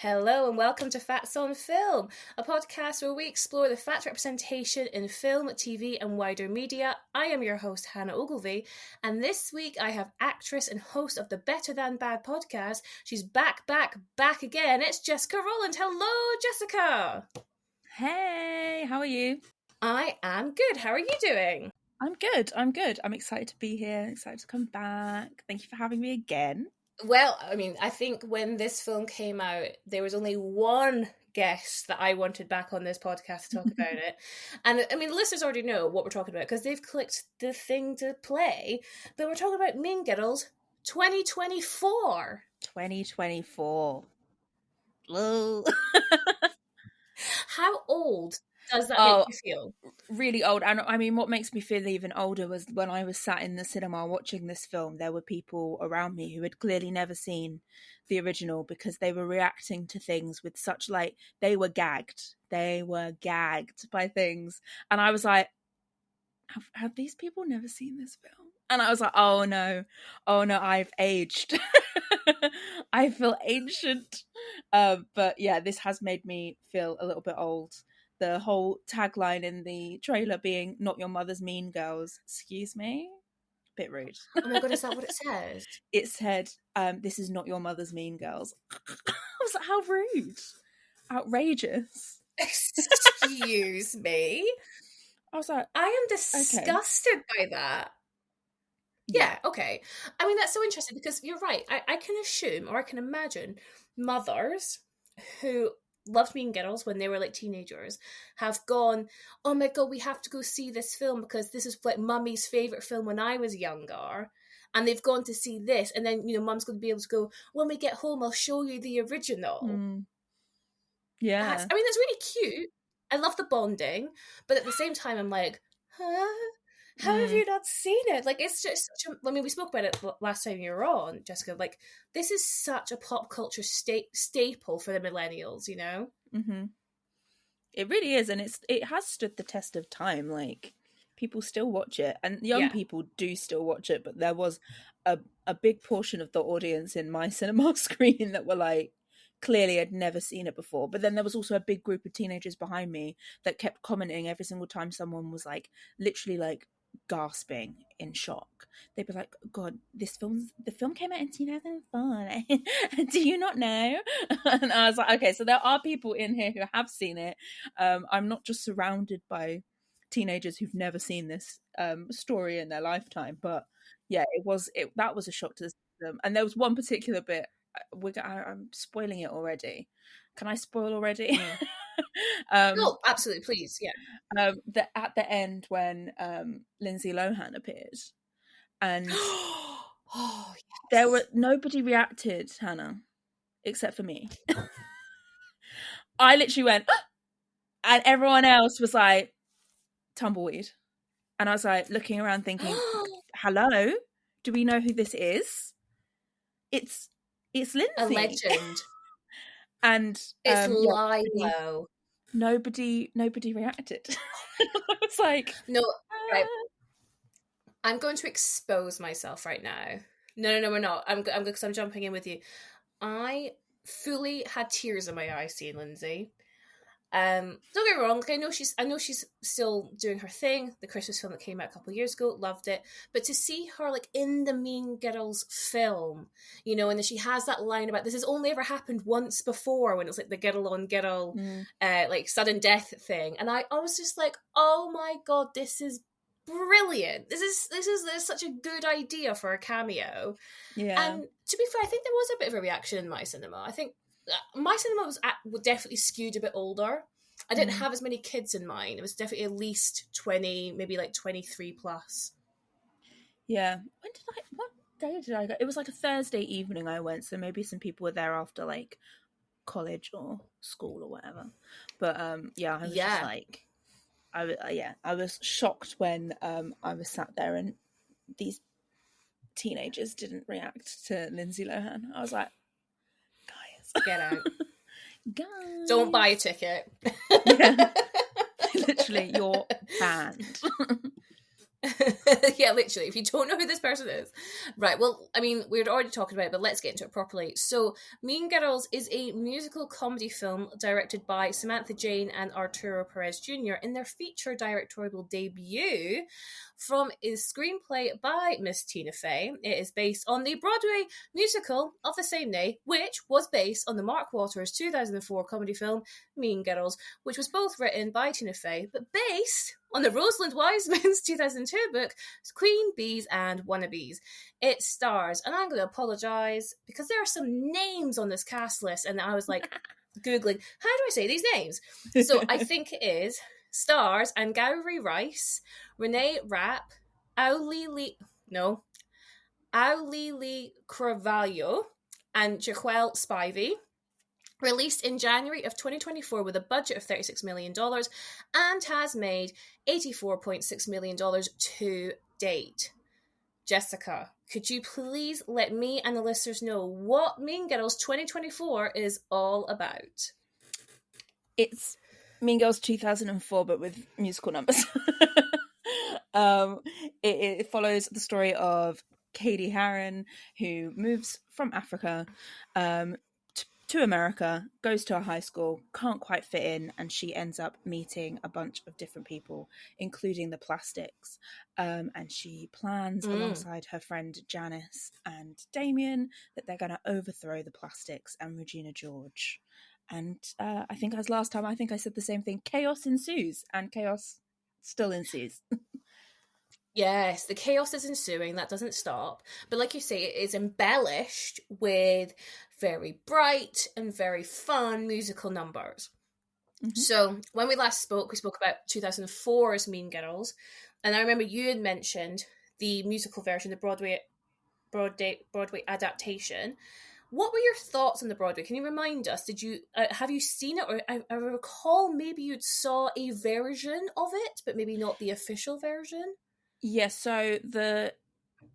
Hello and welcome to Fats on Film, a podcast where we explore the fat representation in film, TV and wider media. I am your host Hannah Ogilvie, and this week I have actress and host of the Better Than Bad podcast. She's back again. It's Jessica Rolland. Hello, Jessica. Hey, how are you? I am good. How are you doing? I'm good. I'm excited to be here, excited to come back. Thank you for having me again. Well, I mean, I think when this film came out, there was only one guest that I wanted back on this podcast to talk about it. And I mean, listeners already know what we're talking about because they've clicked the thing to play. But we're talking about Mean Girls 2024. 2024. Hello. How old does that make you feel? Really old. And I mean, what makes me feel even older was when I was sat in the cinema watching this film, there were people around me who had clearly never seen the original because they were reacting to things with such, like, they were gagged by things. And I was like, have these people never seen this film? And I was like, oh no, I've aged. I feel ancient. But yeah, this has made me feel a little bit old. The whole tagline in the trailer being "Not your mother's Mean Girls." Excuse me? Bit rude. Oh my god, is that what it says? It said, "This is not your mother's Mean Girls." I was like, how rude. Outrageous. Excuse me? I was like, I am disgusted by that. Yeah, okay. I mean, that's so interesting because you're right. I can assume or I can imagine mothers who loved Mean Girls when they were like teenagers have gone, oh my god, we have to go see this film because this is like mummy's favourite film when I was younger. And they've gone to see this, and then, you know, mum's going to be able to go, when we get home, I'll show you the original. Yeah. That's really cute. I love the bonding, but at the same time, I'm like, huh? How have you not seen it? Like, it's just such a... I mean, we spoke about it last time you were on, Jessica. Like, this is such a pop culture staple for the millennials, you know? Mm-hmm. It really is, and it has stood the test of time. Like, people still watch it, and young people do still watch it, but there was a big portion of the audience in my cinema screen that were like, clearly I'd never seen it before. But then there was also a big group of teenagers behind me that kept commenting every single time someone was like, literally like, gasping in shock. They'd be like, god, the film came out in 2004. Do you not know? And I was like, okay, so there are people in here who have seen it. I'm not just surrounded by teenagers who've never seen this story in their lifetime, but yeah, that was a shock to the system. And there was one particular bit, I'm spoiling it already. Can I spoil already? No, absolutely, please, yeah. At the end when Lindsay Lohan appeared, and there were nobody reacted, Hannah, except for me. I literally went, and everyone else was like, tumbleweed, and I was like looking around thinking, hello, do we know who this is? It's Lindsay, a legend. And it's Lilo. Nobody reacted. I was like, no, right. I'm going to expose myself right now. No, we're not. I'm because I'm jumping in with you. I fully had tears in my eyes seeing Lindsay. Don't get me wrong. Like, I know she's still doing her thing. The Christmas film that came out a couple of years ago, loved it. But to see her like in the Mean Girls film, you know, and then she has that line about this has only ever happened once before, when it's like the girl on girl, like sudden death thing, and I was just like, oh my god, this is brilliant. This is such a good idea for a cameo. Yeah. And to be fair, I think there was a bit of a reaction in my cinema. I think my cinema was definitely skewed a bit older. I didn't have as many kids in mine. It was definitely at least 20, maybe like 23 plus. Yeah. What day did I go? It was like a Thursday evening I went, so maybe some people were there after like college or school or whatever. But yeah, I was just like, I was shocked when I was sat there and these teenagers didn't react to Lindsay Lohan. I was like, guys, get out. Guys. Don't buy a ticket. Yeah. Literally, you're banned. Yeah, literally. If you don't know who this person is, right? Well, I mean, we're already talking about it, but let's get into it properly. So, Mean Girls is a musical comedy film directed by Samantha Jane and Arturo Perez Jr. in their feature directorial debut. From a screenplay by Miss Tina Fey, it is based on the Broadway musical of the same name, which was based on the Mark Waters 2004 comedy film Mean Girls, which was both written by Tina Fey, but based on the Rosalind Wiseman's 2002 book, Queen Bees and Wannabes. It stars, and I'm going to apologise because there are some names on this cast list, and I was like, Googling, how do I say these names? So I think it is stars Angourie Rice, Renee Rapp, Aulili Carvalho, and Jaquel Spivey. Released in January of 2024 with a budget of $36 million and has made $84.6 million to date. Jessica, could you please let me and the listeners know what Mean Girls 2024 is all about? It's Mean Girls 2004, but with musical numbers. It follows the story of Katie Harron, who moves from Africa to America, goes to a high school, can't quite fit in, and she ends up meeting a bunch of different people, including the Plastics. And she plans alongside her friend Janice and Damien that they're going to overthrow the Plastics and Regina George. And I think as last time, I think I said the same thing. Chaos ensues, and chaos still ensues. Yes, the chaos is ensuing. That doesn't stop. But like you say, it is embellished with very bright and very fun musical numbers. Mm-hmm. So when we last spoke, we spoke about 2004's Mean Girls. And I remember you had mentioned the musical version, the Broadway adaptation. What were your thoughts on the Broadway? Can you remind us? Did you have you seen it, or I recall maybe you saw a version of it, but maybe not the official version? Yes. So the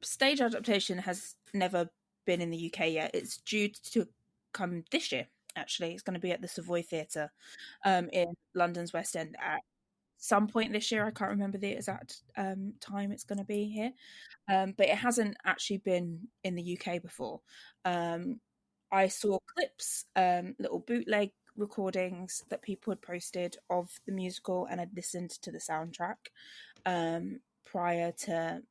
stage adaptation has never been in the UK yet. It's due to come this year. Actually, it's going to be at the Savoy Theatre in London's West End at some point this year. I can't remember the exact time it's going to be here, but it hasn't actually been in the UK before. I saw clips, little bootleg recordings that people had posted of the musical, and I'd listened to the soundtrack prior to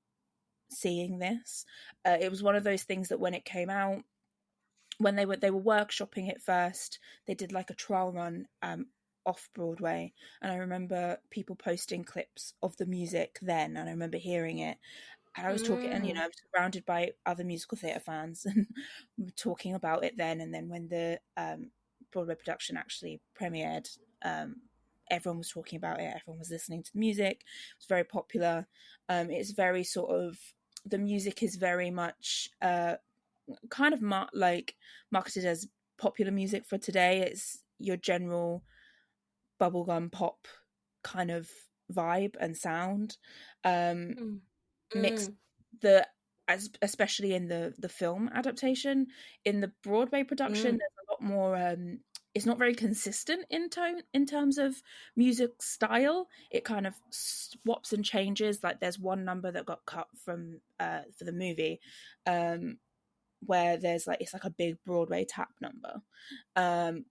seeing this. It was one of those things that when it came out, when they were workshopping it first, they did like a trial run off Broadway, and I remember people posting clips of the music then, and I remember hearing it. And I was talking, and I was surrounded by other musical theatre fans, and we were talking about it then. And then when the Broadway production actually premiered, everyone was talking about it. Everyone was listening to the music. It was very popular. It's very sort of, the music is very much kind of marketed as popular music for today. It's your general bubblegum pop kind of vibe and sound. Mixed especially in the film adaptation. In the Broadway production, there's a lot more it's not very consistent in tone in terms of music style. It kind of swaps and changes. Like there's one number that got cut from for the movie where there's like, it's like a big Broadway tap number,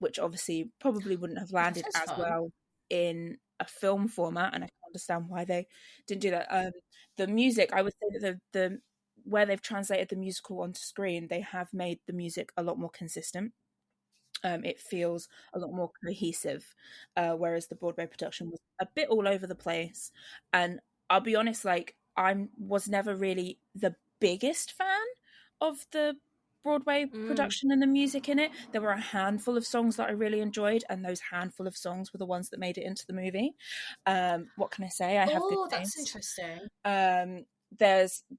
which obviously probably wouldn't have landed as well in a film format, and I can understand why they didn't do that. The music, I would say that the where they've translated the musical onto screen, they have made the music a lot more consistent. It feels a lot more cohesive, whereas the Broadway production was a bit all over the place. And I'll be honest, like I was never really the biggest fan of the Broadway production and the music in it. There were a handful of songs that I really enjoyed, and those handful of songs were the ones that made it into the movie. What can I say? I have good taste. That's interesting.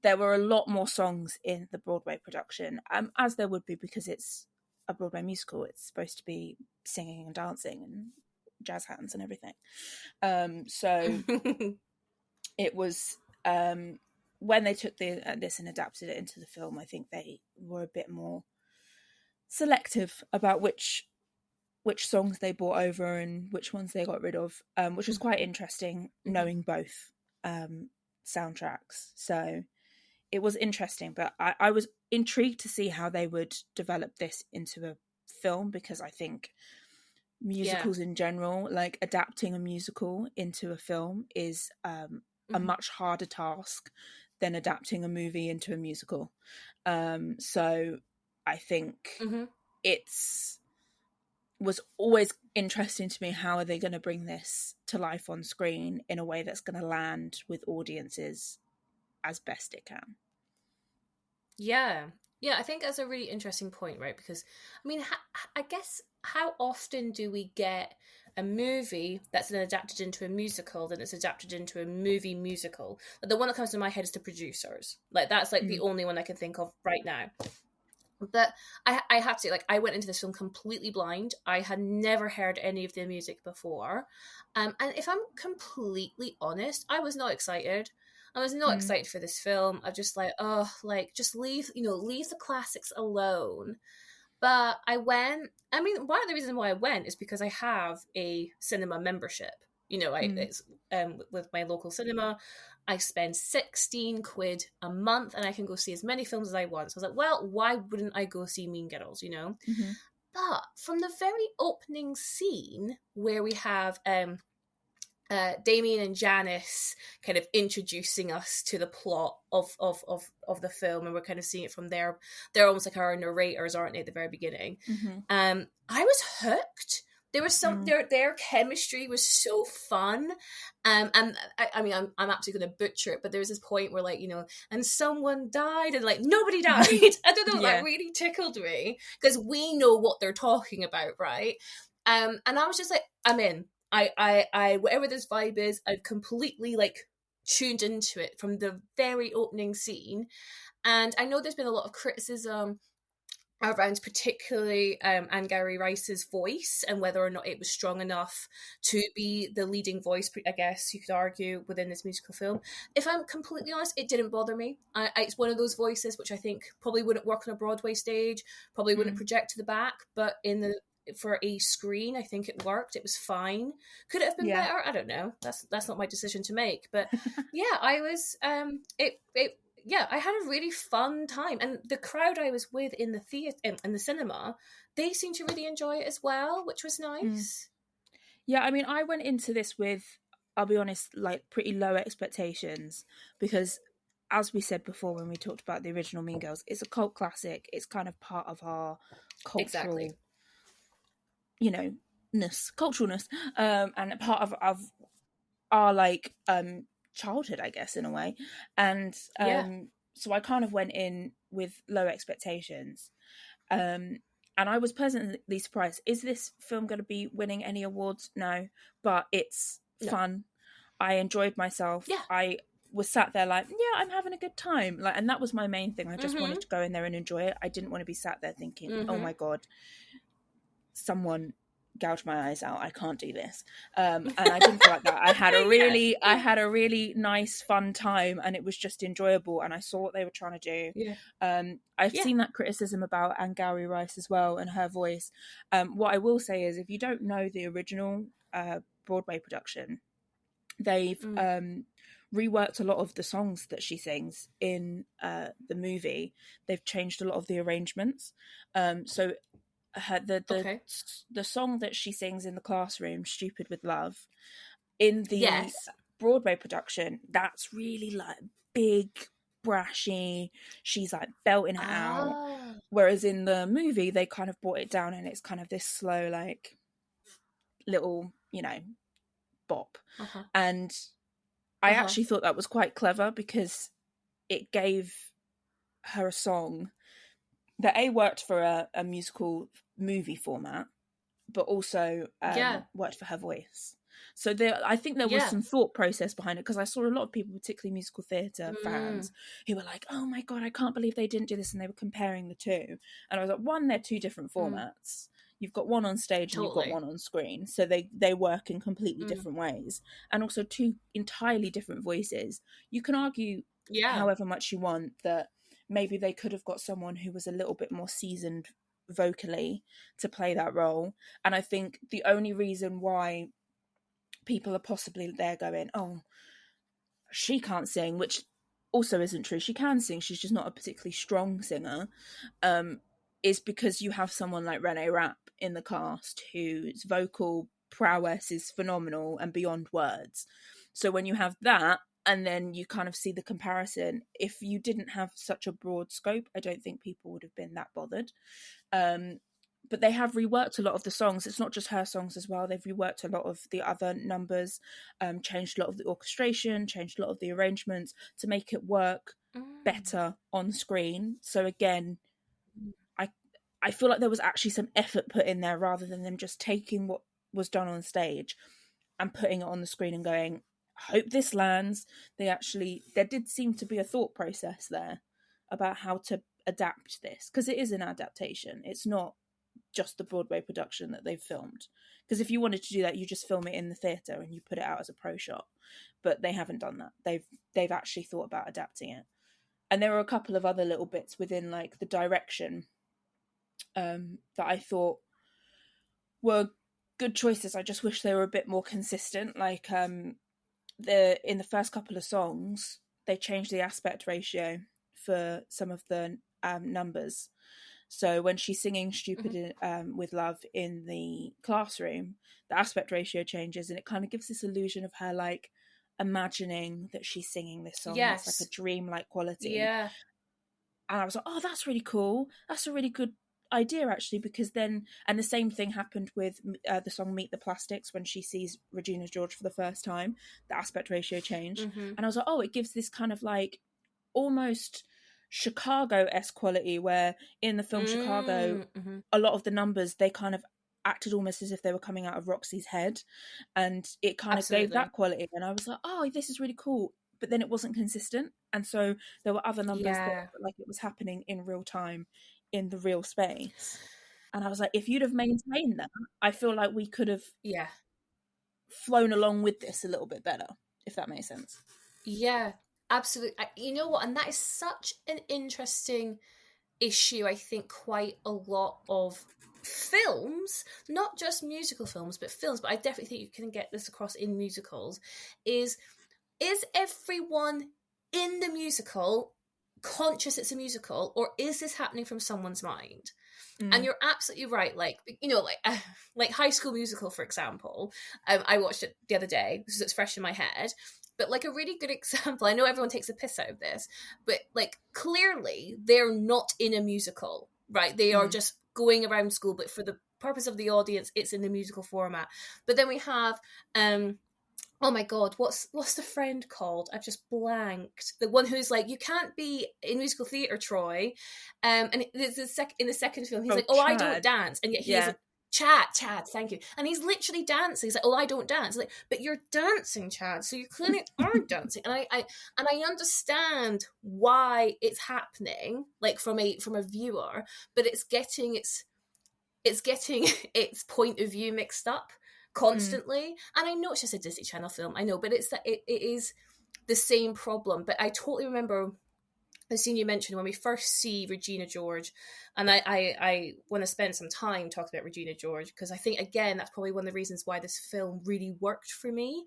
There were a lot more songs in the Broadway production, as there would be, because it's a Broadway musical. It's supposed to be singing and dancing and jazz hands and everything. So it was when they took this and adapted it into the film, I think they were a bit more selective about which songs they brought over and which ones they got rid of, which was quite interesting, knowing both soundtracks. So it was interesting, but I was intrigued to see how they would develop this into a film, because I think musicals in general, like adapting a musical into a film is a much harder task than adapting a movie into a musical. So I think it's was always interesting to me, how are they going to bring this to life on screen in a way that's going to land with audiences as best it can. Yeah. Yeah, I think that's a really interesting point, right? Because, I mean, I guess, how often do we get a movie that's then adapted into a musical, then it's adapted into a movie musical? Like, the one that comes to my head is The Producers. Like, that's like the only one I can think of right now. But I have to say, like, I went into this film completely blind. I had never heard any of the music before. And if I'm completely honest, I was not excited. I was not excited for this film. I'm just like, oh, like, just leave the classics alone. But I went. I mean, one of the reasons why I went is because I have a cinema membership. It's with my local cinema. I spend 16 quid a month and I can go see as many films as I want. So I was like, well, why wouldn't I go see Mean Girls, But from the very opening scene where we have Damien and Janice kind of introducing us to the plot of the film, and we're kind of seeing it from there. They're almost like our narrators, aren't they, at the very beginning? I was hooked. There was some their chemistry was so fun, and I mean I'm absolutely going to butcher it, but there was this point where, like, and someone died, and like nobody died. I don't know, that really tickled me, because we know what they're talking about, right? And I was just like, I'm in. I whatever this vibe is, I've completely like tuned into it from the very opening scene. And I know there's been a lot of criticism around particularly Angourie Rice's voice, and whether or not it was strong enough to be the leading voice, I guess you could argue, within this musical film. If I'm completely honest, it didn't bother me. It's one of those voices which I think probably wouldn't work on a Broadway stage, probably wouldn't project to the back, but for a screen, I think it worked. It was fine. Could it have been better? I don't know. That's not my decision to make. But yeah, I was I had a really fun time, and the crowd I was with in the theater, in the cinema, they seemed to really enjoy it as well, which was nice. Yeah, I mean, I went into this with, I'll be honest, like pretty low expectations, because as we said before when we talked about the original Mean Girls, it's a cult classic. It's kind of part of our cultural, culturalness, and part of our like childhood, I guess, in a way. And so I kind of went in with low expectations, and I was pleasantly surprised. Is this film going to be winning any awards? No, but it's fun. I enjoyed myself. I was sat there like, I'm having a good time, like, and that was my main thing. I just wanted to go in there and enjoy it. I didn't want to be sat there thinking, oh my god, someone gouge my eyes out, I can't do this, and I didn't feel like that. I had a really nice fun time, and it was just enjoyable, and I saw what they were trying to do. I've seen that criticism about Angourie Rice as well and her voice. What I will say is, if you don't know the original Broadway production, they've reworked a lot of the songs that she sings in the movie. They've changed a lot of the arrangements, so the song that she sings in the classroom, Stupid with Love, in the Broadway production, that's really like big, brashy, she's like belting it out, whereas in the movie they kind of brought it down, and it's kind of this slow, like, little bop. And I actually thought that was quite clever, because it gave her a song that worked for a musical movie format, but also worked for her voice. So I think there was some thought process behind it, because I saw a lot of people, particularly musical theatre fans, who were like, oh my god, I can't believe they didn't do this, and they were comparing the two. And I was like, one, they're two different formats. You've got one on stage and you've got one on screen, so they work in completely different ways, and also two entirely different voices. You can argue however much you want that maybe they could have got someone who was a little bit more seasoned vocally to play that role. And I think the only reason why people are possibly there going, oh, she can't sing, which also isn't true. She can sing, she's just not a particularly strong singer, is because you have someone like Renee Rapp in the cast whose vocal prowess is phenomenal and beyond words. So when you have that, and then you kind of see the comparison, if you didn't have such a broad scope, I don't think people would have been that bothered. But they have reworked a lot of the songs. It's not just her songs as well. They've reworked a lot of the other numbers, changed a lot of the orchestration, changed a lot of the arrangements to make it work better on screen. So again, I feel like there was actually some effort put in there rather than them just taking what was done on stage and putting it on the screen and going, I hope this lands. There did seem to be a thought process there about how to adapt this, because it is an adaptation. It's not just the Broadway production that they've filmed, because if you wanted to do that, you just film it in the theatre and you put it out as a pro shot, but they haven't done that. They've actually thought about adapting it. And there were a couple of other little bits within like the direction that I thought were good choices. I just wish they were a bit more consistent. Like in the first couple of songs, they changed the aspect ratio for some of the numbers. So when she's singing Stupid with Love in the classroom, the aspect ratio changes and it kind of gives this illusion of her like imagining that she's singing this song. Yes. It's like a dreamlike quality. Yeah. And I was like, oh, that's really cool. That's a really good idea, actually, because then, and the same thing happened with the song Meet the Plastics when she sees Regina George for the first time. The aspect ratio changed. And I was like, oh, it gives this kind of like almost Chicago-esque quality, where in the film Chicago, a lot of the numbers, they kind of acted almost as if they were coming out of Roxy's head, and it kind of gave that quality. And I was like, oh, this is really cool. But then it wasn't consistent, and so there were other numbers that like it was happening in real time in the real space. And I was like, if you'd have maintained that, I feel like we could have flown along with this a little bit better, if that makes sense. Yeah, absolutely. You know what? And that is such an interesting issue. I think quite a lot of films, not just musical films, but films, but I definitely think you can get this across in musicals, is everyone in the musical conscious it's a musical, or is this happening from someone's mind? And you're absolutely right. Like, you know, like High School Musical, for example. I watched it the other day because it's fresh in my head. But like a really good example, I know everyone takes a piss out of this, but like clearly they're not in a musical, right? They are just going around school, but for the purpose of the audience, it's in the musical format. But then we have oh my god, what's the friend called? I've just blanked. The one who's like, you can't be in musical theatre, Troy. And in the second film, he's like, oh, Chad. I don't dance, and yet he's Chad, thank you. And he's literally dancing. He's like, oh, I don't dance. Like, but you're dancing, Chad. So you clearly aren't dancing. And I understand why it's happening, like from a viewer, but it's getting its point of view mixed up constantly. And I know it's just a Disney Channel film, I know, but it's that it is the same problem. But I totally remember the scene you mentioned when we first see Regina George, and I want to spend some time talking about Regina George, because I think, again, that's probably one of the reasons why this film really worked for me,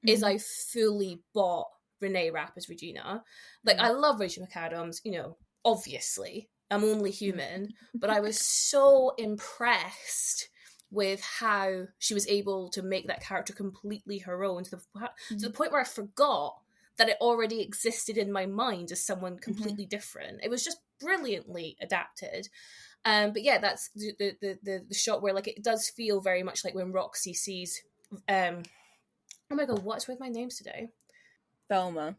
is I fully bought Renee Rapp as Regina. Like, I love Rachel McAdams, you know, obviously, I'm only human, but I was so impressed with how she was able to make that character completely her own, to the point where I forgot that it already existed in my mind as someone completely different. It was just brilliantly adapted. But yeah, that's the shot where, like, it does feel very much like when Roxy sees oh my god, what's with my names today? Velma.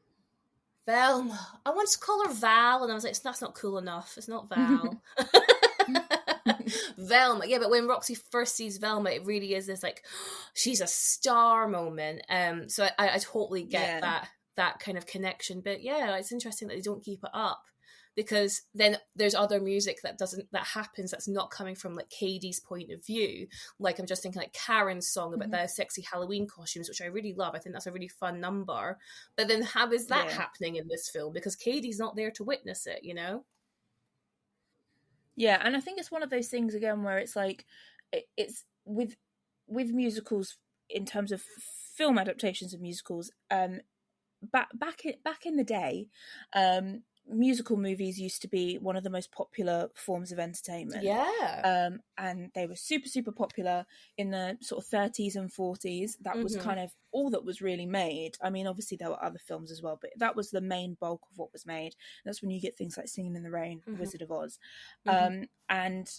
I wanted to call her Val, and I was like, that's not cool enough. It's not Val. Velma, yeah, but when Roxy first sees Velma, it really is this like, she's a star moment. So I totally get that kind of connection. But yeah, it's interesting that they don't keep it up, because then there's other music that happens that's not coming from like Katie's point of view. Like, I'm just thinking like Karen's song about the sexy Halloween costumes, which I really love. I think that's a really fun number. But then how is that happening in this film? Because Katie's not there to witness it, you know? Yeah, and I think it's one of those things again where it's like, it's with musicals, in terms of film adaptations of musicals, back in the day, musical movies used to be one of the most popular forms of entertainment. Yeah. And they were super, super popular in the sort of 30s and 40s. That was kind of all that was really made. I mean, obviously there were other films as well, but that was the main bulk of what was made. That's when you get things like Singing in the Rain, Wizard of Oz. And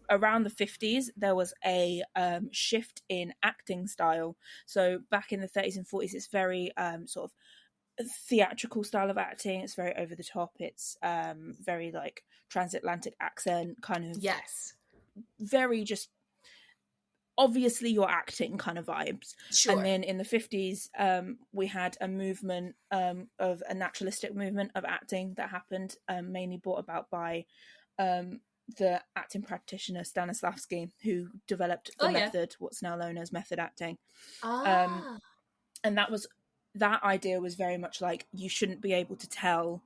around the 50s, there was a shift in acting style. So back in the 30s and 40s, it's very sort of theatrical style of acting. It's very over the top. It's very like transatlantic accent kind of. Yes. Very just obviously you're acting kind of vibes. Sure. And then in the 50s, we had a movement of a naturalistic movement of acting that happened, mainly brought about by the acting practitioner Stanislavski, who developed the method, what's now known as method acting. And that idea was very much like, you shouldn't be able to tell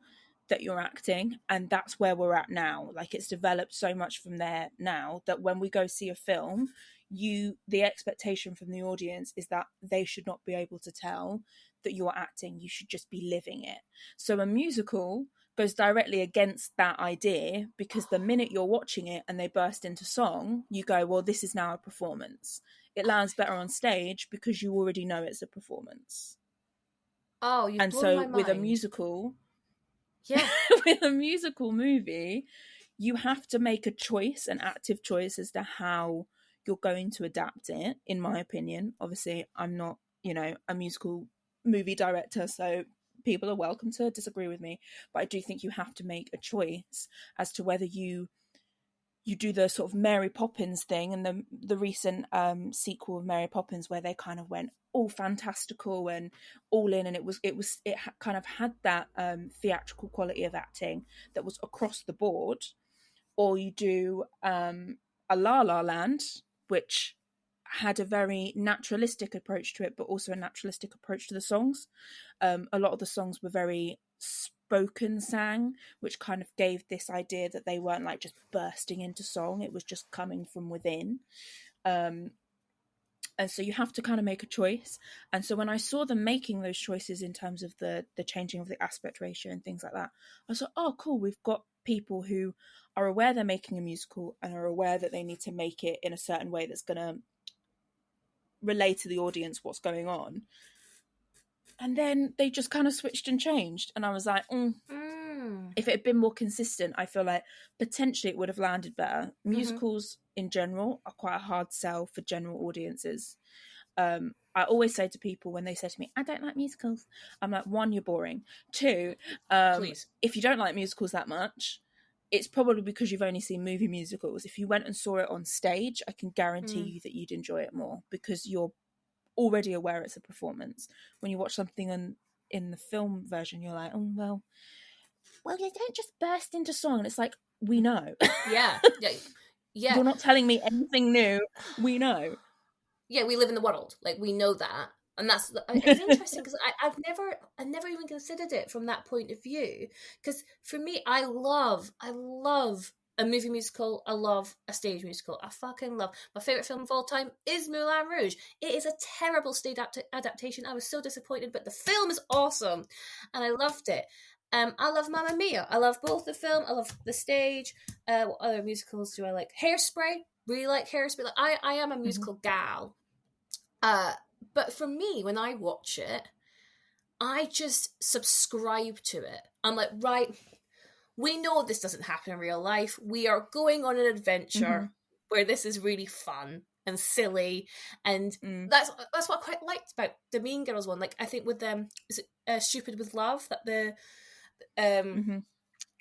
that you're acting, and that's where we're at now. Like, it's developed so much from there now that when we go see a film, the expectation from the audience is that they should not be able to tell that you're acting. You should just be living it. So a musical goes directly against that idea, because the minute you're watching it and they burst into song, you go, well, this is now a performance. It lands better on stage because you already know it's a performance. Oh, you've and blown so my mind. With a musical, with a musical movie, you have to make a choice, an active choice, as to how you're going to adapt it, in my opinion. Obviously, I'm not, a musical movie director, so people are welcome to disagree with me, but I do think you have to make a choice as to whether you do the sort of Mary Poppins thing, and the recent sequel of Mary Poppins, where they kind of went all fantastical and all in, and it kind of had that theatrical quality of acting that was across the board. Or you do a La La Land, which had a very naturalistic approach to it, but also a naturalistic approach to the songs. A lot of the songs were very spoken sang, which kind of gave this idea that they weren't like just bursting into song, it was just coming from within. And so you have to kind of make a choice. And so when I saw them making those choices in terms of the changing of the aspect ratio and things like that, I was like, oh cool, we've got people who are aware they're making a musical and are aware that they need to make it in a certain way that's going to relay to the audience what's going on. And then they just kind of switched and changed, and I was like, if it had been more consistent, I feel like potentially it would have landed better. Musicals in general are quite a hard sell for general audiences. I always say to people when they say to me, I don't like musicals, I'm like, one, you're boring. Two, if you don't like musicals that much, it's probably because you've only seen movie musicals. If you went and saw it on stage, I can guarantee you that you'd enjoy it more, because you're already aware it's a performance. When you watch something in the film version, you're like, oh, well, you don't just burst into song. And it's like, we know. Yeah. You're not telling me anything new. We know. Yeah, we live in the world. Like, we know that. And it's interesting, because I've never even considered it from that point of view. Because for me, I love a movie musical. I love a stage musical. I fucking love. My favourite film of all time is Moulin Rouge. It is a terrible stage adaptation. I was so disappointed, but the film is awesome. And I loved it. I love Mamma Mia. I love both the film. I love the stage. What other musicals do I like? Hairspray. Really like Hairspray. Like, I am a musical gal. But for me, when I watch it, I just subscribe to it. I'm like, right, we know this doesn't happen in real life. We are going on an adventure where this is really fun and silly, and that's what I quite liked about the Mean Girls one. Like, I think with them, is it Stupid with Love, that the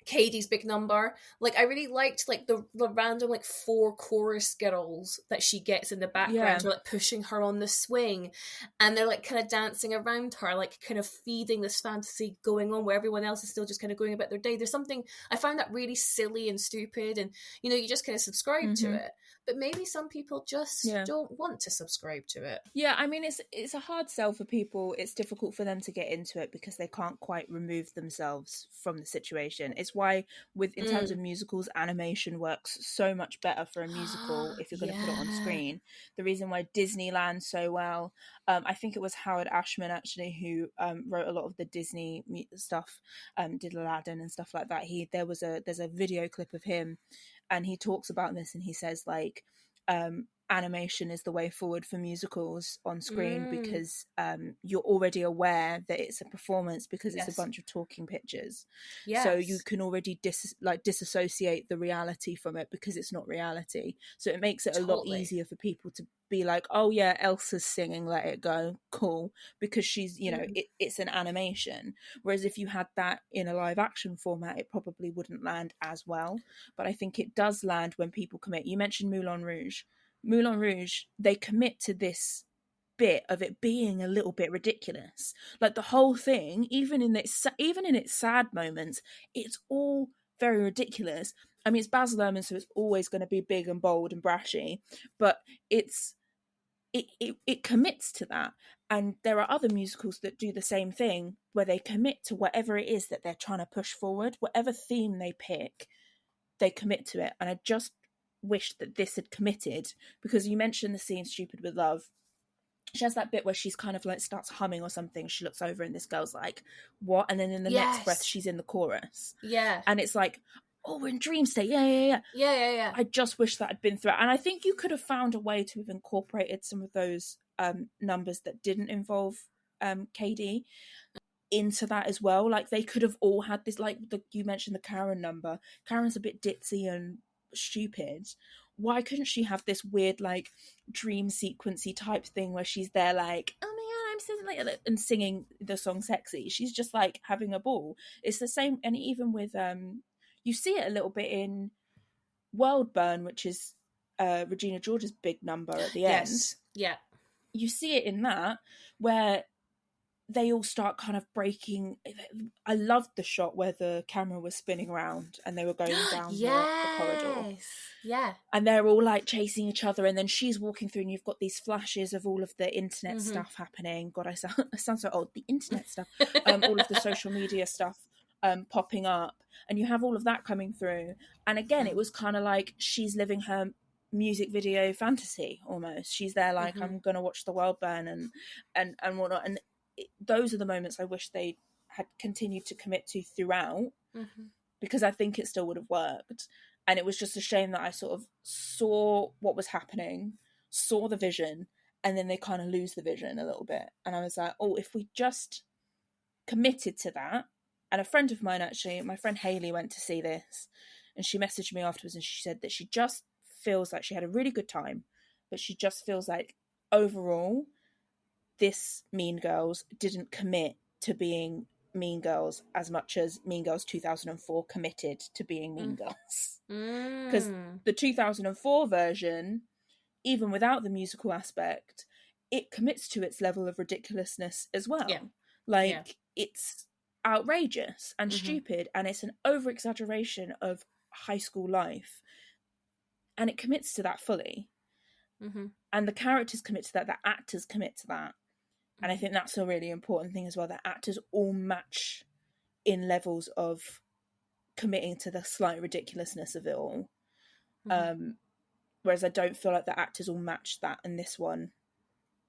Katie's big number. Like, I really liked like the random like 4 chorus girls that she gets in the background, who are like pushing her on the swing, and they're like kind of dancing around her, like kind of feeding this fantasy going on where everyone else is still just kind of going about their day. There's something I found that really silly and stupid, and you just kind of subscribe to it. but maybe some people just don't want to subscribe to it. Yeah, I mean, it's a hard sell for people. It's difficult for them to get into it because they can't quite remove themselves from the situation. It's why, in terms of musicals, animation works so much better for a musical if you're going to put it on screen. The reason why Disneyland so well, I think it was Howard Ashman actually who wrote a lot of the Disney stuff, did Aladdin and stuff like that. There's a video clip of him, and he talks about this, and he says like, animation is the way forward for musicals on screen because you're already aware that it's a performance because it's a bunch of talking pictures. So you can already disassociate the reality from it because it's not reality. So it makes it a lot easier for people to be like, oh yeah, Elsa's singing Let It Go, cool, because she's, you know, it's an animation. Whereas if you had that in a live action format, it probably wouldn't land as well. But I think it does land when people commit. You mentioned Moulin Rouge, they commit to this bit of it being a little bit ridiculous. Like the whole thing, even in its sad moments, it's all very ridiculous. I mean, it's Baz Luhrmann, so it's always going to be big and bold and brashy, but it commits to that. And there are other musicals that do the same thing, where they commit to whatever it is that they're trying to push forward, whatever theme they pick, they commit to it. And I just wish that this had committed, because you mentioned the scene Stupid with Love. She has that bit where she's kind of like starts humming or something. She looks over and this girl's like, what? And then in the next breath, she's in the chorus. Yeah. And it's like, oh, we're in dream state. Yeah. I just wish that had been through. And I think you could have found a way to have incorporated some of those numbers that didn't involve KD into that as well. Like they could have all had this, like you mentioned the Karen number. Karen's a bit ditzy and stupid. Why couldn't she have this weird like dream sequency type thing where she's there like, oh my god, I'm sitting like, and singing the song Sexy? She's just like having a ball. It's the same. And even with you see it a little bit in World Burn, which is Regina George's big number at the end. Yeah, you see it in that where they all start kind of breaking. I loved the shot where the camera was spinning around and they were going down the corridor. Yeah. And they're all like chasing each other, and then she's walking through and you've got these flashes of all of the internet stuff happening. God, I sound so old. The internet stuff. All of the social media stuff popping up. And you have all of that coming through. And again, it was kind of like she's living her music video fantasy almost. She's there like, I'm going to watch the world burn and whatnot. And those are the moments I wish they had continued to commit to throughout, because I think it still would have worked. And it was just a shame that I sort of saw what was happening, saw the vision, and then they kind of lose the vision a little bit. And I was like, oh, if we just committed to that. And a friend of mine, actually, my friend Hayley, went to see this, and she messaged me afterwards and she said that she just feels like she had a really good time, but she just feels like overall this Mean Girls didn't commit to being Mean Girls as much as Mean Girls 2004 committed to being Mean Girls. Because the 2004 version, even without the musical aspect, it commits to its level of ridiculousness as well. It's outrageous and stupid, and it's an over-exaggeration of high school life, and it commits to that fully. And the characters commit to that, the actors commit to that. And I think that's a really important thing as well, that actors all match in levels of committing to the slight ridiculousness of it all. Whereas I don't feel like the actors all match that in this one.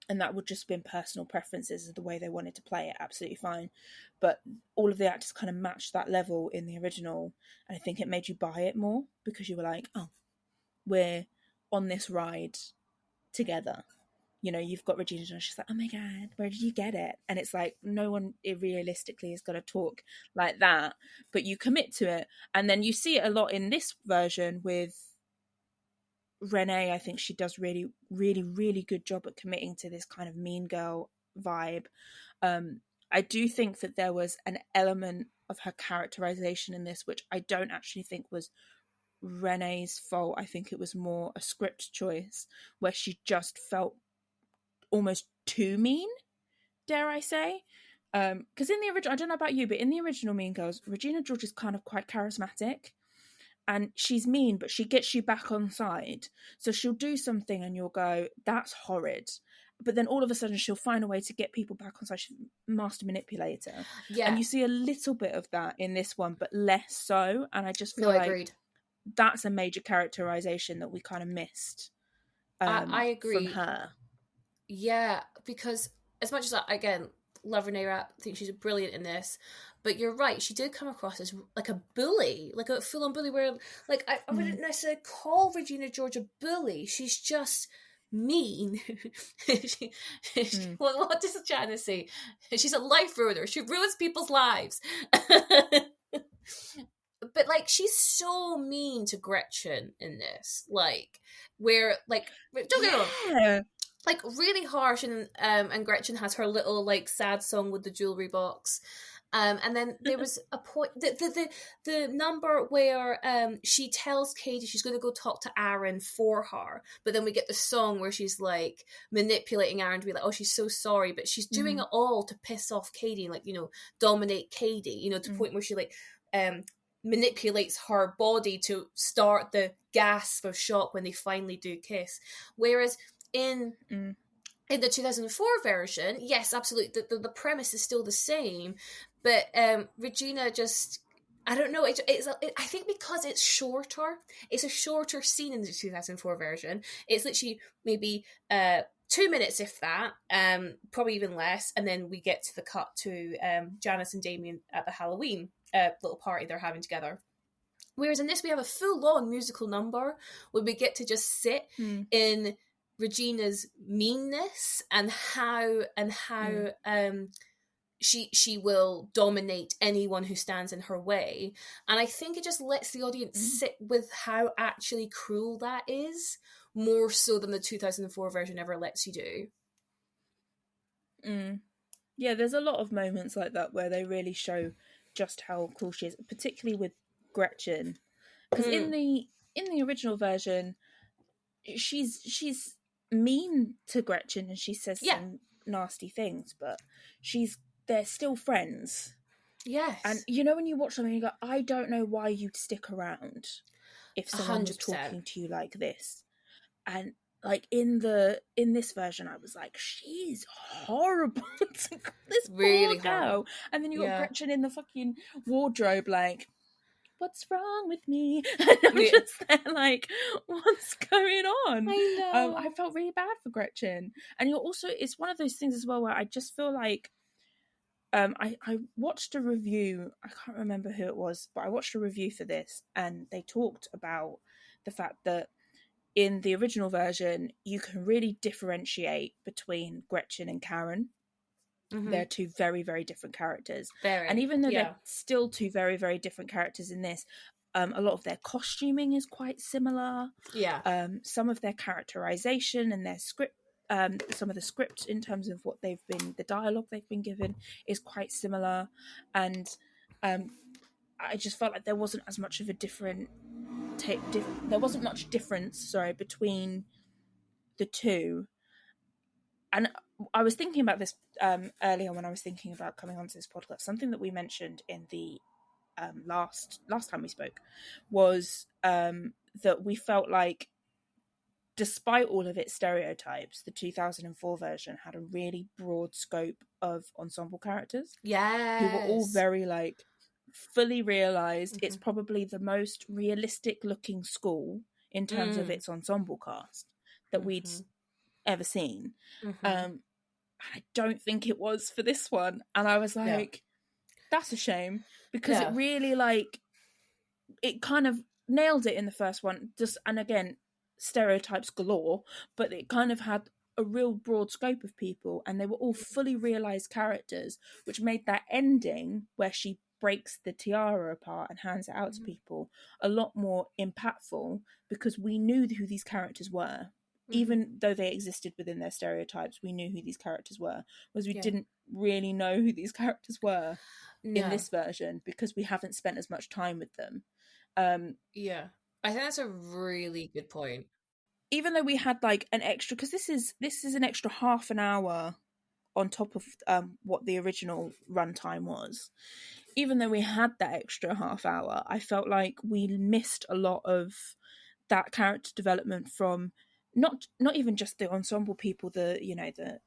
And that would just been personal preferences of the way they wanted to play it, absolutely fine. But all of the actors kind of matched that level in the original. And I think it made you buy it more, because you were like, oh, we're on this ride together. You know, you've got Regina George, she's like, oh my god, where did you get it? And it's like, no one realistically is going to talk like that, but you commit to it. And then you see it a lot in this version with Renee. I think she does really, really, really good job at committing to this kind of mean girl vibe. I do think that there was an element of her characterization in this, which I don't actually think was Renee's fault. I think it was more a script choice where she just felt almost too mean, dare I say. Because in the original, I don't know about you, but in the original Mean Girls, Regina George is kind of quite charismatic, and she's mean, but she gets you back on side. So she'll do something and you'll go, that's horrid. But then all of a sudden she'll find a way to get people back on side. She's a master manipulator. Yeah. And you see a little bit of that in this one, but less so. And I just feel No, like agreed. that's a major characterization that we kind of missed I agree. from her. Yeah, because as much as I, again, love Renee Rapp, think she's brilliant in this, but you're right, she did come across as like a bully, like a full-on bully, where like I wouldn't necessarily call Regina George a bully. She's just mean. What does Janice say? She's a life ruiner. She ruins people's lives. But like, she's so mean to Gretchen in this, like, where like, don't get me wrong, like really harsh, and Gretchen has her little like sad song with the jewelry box, and then there was a point, the number where she tells Katie she's going to go talk to Aaron for her, but then we get the song where she's like manipulating Aaron to be like, oh, she's so sorry, but she's doing it all to piss off Katie, like, you know, dominate Katie, you know, to the point where she like manipulates her body to start the gasp of shock when they finally do kiss. Whereas in the 2004 version, yes, absolutely, the premise is still the same, but Regina just, I don't know, I think because it's shorter, it's a shorter scene in the 2004 version. It's literally maybe 2 minutes, if that, probably even less, and then we get to the cut to Janice and Damien at the Halloween little party they're having together. Whereas in this, we have a full-on musical number where we get to just sit in Regina's meanness and how she will dominate anyone who stands in her way. And I think it just lets the audience sit with how actually cruel that is, more so than the 2004 version ever lets you do. Yeah, there's a lot of moments like that where they really show just how cruel she is, particularly with Gretchen, because in the original version, she's mean to Gretchen and she says some nasty things, but they're still friends. Yes. And you know, when you watch something, you go, I don't know why you'd stick around if someone 100%. Was talking to you like this. And like in this version, I was like, she's horrible to this really poor girl. Horrible. And then you got Gretchen in the fucking wardrobe, like, what's wrong with me? And I'm just there like, what's going on? I know. I felt really bad for Gretchen. And you're also, it's one of those things as well where I just feel like I watched a review, I can't remember who it was, but I watched a review for this, and they talked about the fact that in the original version, you can really differentiate between Gretchen and Karen. They're two very, very different characters. And even though they're still two very, very different characters in this, a lot of their costuming is quite similar. Some of their characterization and their script, some of the script in terms of what they've been, the dialogue they've been given is quite similar. And I just felt like there wasn't as much of a there wasn't much difference, between the two. And I was thinking about this earlier when I was thinking about coming onto this podcast. Something that we mentioned in the last time we spoke was that we felt like, despite all of its stereotypes, the 2004 version had a really broad scope of ensemble characters. Yes. Who were all very like fully realised. It's probably the most realistic looking school in terms of its ensemble cast that we'd ever seen. I don't think it was for this one, and I was like, that's a shame, because it really like, it kind of nailed it in the first one, just, and again, stereotypes galore, but it kind of had a real broad scope of people, and they were all fully realised characters, which made that ending where she breaks the tiara apart and hands it out to people a lot more impactful, because we knew who these characters were. Even though they existed within their stereotypes, we knew who these characters were. Whereas we didn't really know who these characters were in this version, because we haven't spent as much time with them. I think that's a really good point. Even though we had like an extra, because this is an extra half an hour on top of what the original runtime was. even though we had that extra half hour, I felt like we missed a lot of that character development from not even just the ensemble people, the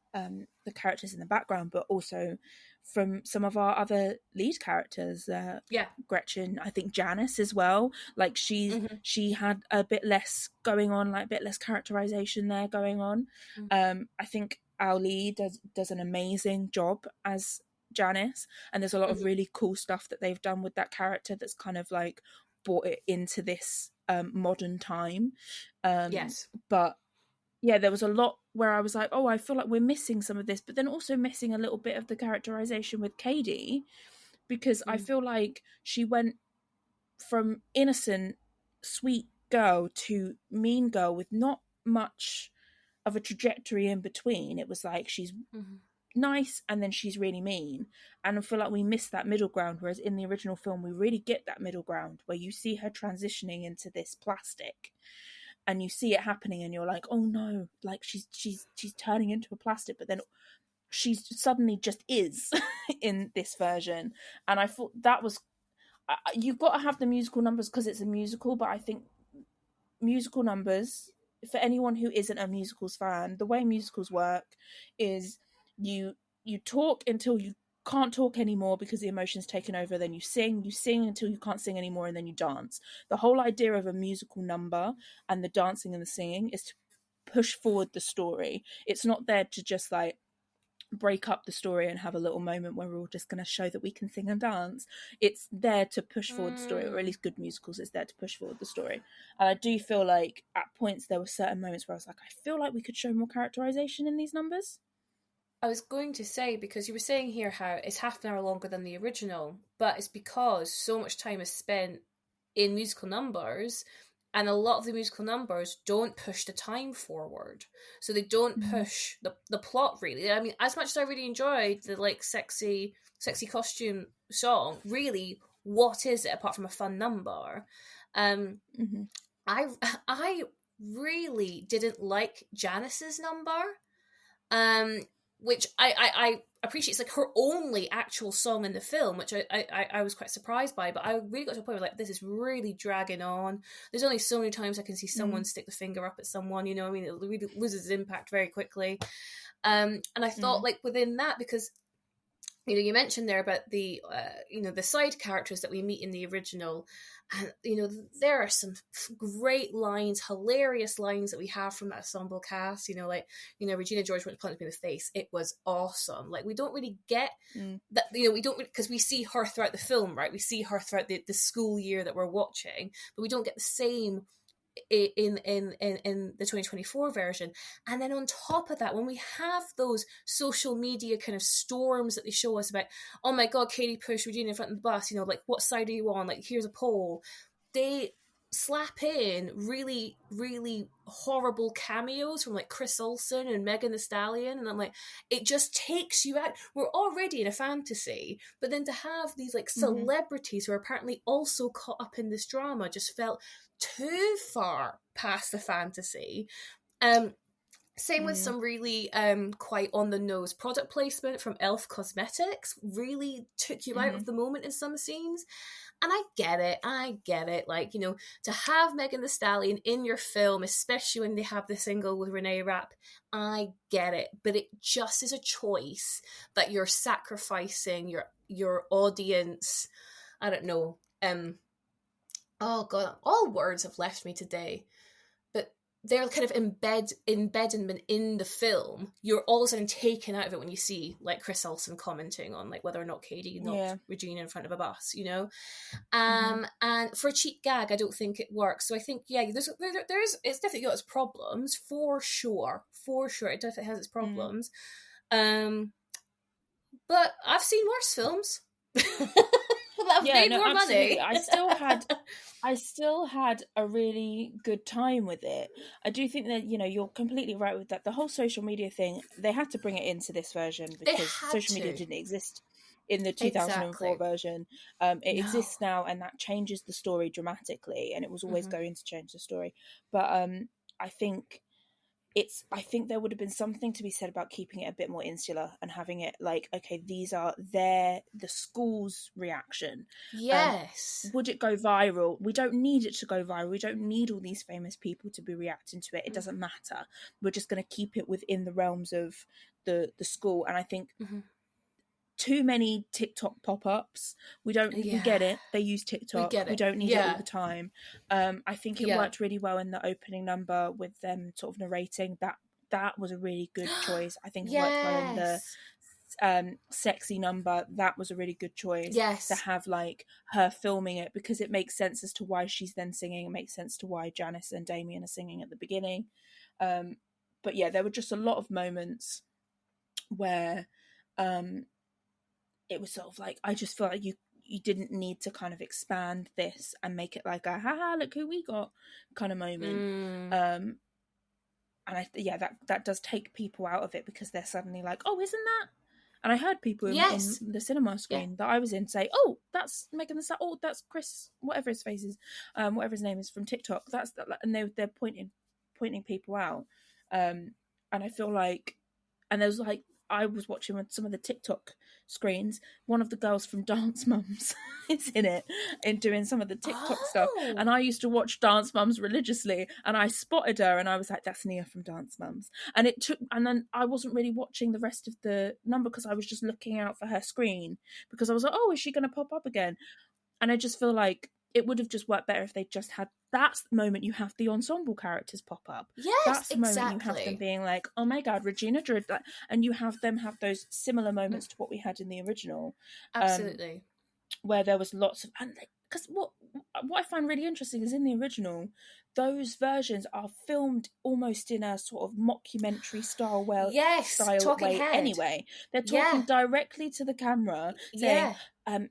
characters in the background, but also from some of our other lead characters. Yeah. Gretchen, I think Janice as well. Like she had a bit less going on, like a bit less characterization there going on. I think our lead does an amazing job as Janice, and there's a lot of really cool stuff that they've done with that character that's kind of like brought it into this modern time. Yes. But yeah, there was a lot where I was like, oh, I feel like we're missing some of this, but then also missing a little bit of the characterization with Katie, because I feel like she went from innocent, sweet girl to mean girl with not much of a trajectory in between. It was like she's nice and then she's really mean, and I feel like we missed that middle ground, whereas in the original film we really get that middle ground where you see her transitioning into this plastic and you see it happening and you're like, oh no, like she's turning into a plastic, but then she's suddenly just is in this version. And I thought that was you've got to have the musical numbers because it's a musical, but I think musical numbers, for anyone who isn't a musicals fan, the way musicals work is you talk until you can't talk anymore because the emotion's taken over, then you sing until you can't sing anymore, and then you dance. The whole idea of a musical number and the dancing and the singing is to push forward the story. It's not there to just like break up the story and have a little moment where we're all just going to show that we can sing and dance. It's there to push forward the story, or at least good musicals, it's there to push forward the story. And I do feel like at points there were certain moments where I was like, I feel like we could show more characterization in these numbers. I was going to say, because you were saying here how it's half an hour longer than the original, but it's because so much time is spent in musical numbers, and a lot of the musical numbers don't push the time forward. So they don't push the plot, really. I mean, as much as I really enjoyed the like sexy costume song, really, what is it apart from a fun number? I really didn't like Janice's number. Which I appreciate. It's like her only actual song in the film, which I was quite surprised by. But I really got to a point where like, this is really dragging on. There's only so many times I can see someone stick the finger up at someone, you know what I mean? It really loses impact very quickly. And I thought like within that, because you know, you mentioned there about the the side characters that we meet in the original, and you know, there are some great lines, hilarious lines that we have from that ensemble cast. You know, like, you know, Regina George went to punch me in the face. It was awesome. Like, we don't really get that, you know, we don't, because we see her throughout the film, right? We see her throughout the school year that we're watching, but we don't get the same in the 2024 version. And then on top of that, when we have those social media kind of storms that they show us about, oh my god, Katie pushed Regina in front of the bus, you know, like, what side are you on, like, here's a poll, they slap in really, really horrible cameos from like Chris Olsen and Megan Thee Stallion, and I'm like, it just takes you out. We're already in a fantasy, but then to have these like celebrities who are apparently also caught up in this drama just felt too far past the fantasy. Same with some really quite on the nose product placement from Elf Cosmetics. Really took you out of the moment in some scenes. And I get it. Like, you know, to have Megan Thee Stallion in your film, especially when they have the single with Renee Rapp, I get it. But it just is a choice that you're sacrificing your audience. I don't know. Oh god, all words have left me today. But they're kind of embedment in the film. You're all of a sudden taken out of it when you see like Chris Olsen commenting on like whether or not Katie knocked Regina in front of a bus, you know. And for a cheap gag, I don't think it works. So I think there's it's definitely got its problems for sure. It definitely has its problems. But I've seen worse films. I've made more money. I still had a really good time with it. I do think that, you know, you're completely right with that. The whole social media thing, they had to bring it into this version because social media didn't exist in the 2004 version. It exists now, and that changes the story dramatically, and it was always going to change the story. But I think I think there would have been something to be said about keeping it a bit more insular and having it like, okay, these are the school's reaction. Yes. Would it go viral? We don't need it to go viral. We don't need all these famous people to be reacting to it. It doesn't matter. We're just going to keep it within the realms of the school. And I think too many TikTok pop-ups. We get it. They use TikTok. We don't need it all the time. I think it worked really well in the opening number with them sort of narrating. That was a really good choice. I think it worked well in the sexy number. That was a really good choice. To have like her filming it, because it makes sense as to why she's then singing. It makes sense to why Janice and Damien are singing at the beginning. But yeah, there were just a lot of moments where it was sort of like, I just feel like you didn't need to kind of expand this and make it like a haha, look who we got kind of moment. And that does take people out of it, because they're suddenly like, oh, isn't that? And I heard people in the cinema screen that I was in say, oh, that's Megan Thee Stallion, oh, that's Chris, whatever his face is, whatever his name is from TikTok. That's that, and they're pointing people out. And I feel like, and there was like, I was watching with some of the TikTok screens. One of the girls from Dance Mums is in it and doing some of the TikTok stuff. And I used to watch Dance Mums religiously, and I spotted her and I was like, that's Nia from Dance Mums. And then I wasn't really watching the rest of the number because I was just looking out for her screen, because I was like, oh, is she going to pop up again? And I just feel like it would have just worked better if they just had, that's the moment you have the ensemble characters pop up. That's the moment you have them being like, oh my god, Regina Druid, and you have them have those similar moments to what we had in the original. Absolutely. Where there was lots of, and because what I find really interesting is in the original, those versions are filmed almost in a sort of mockumentary style way anyway. They're talking directly to the camera, saying,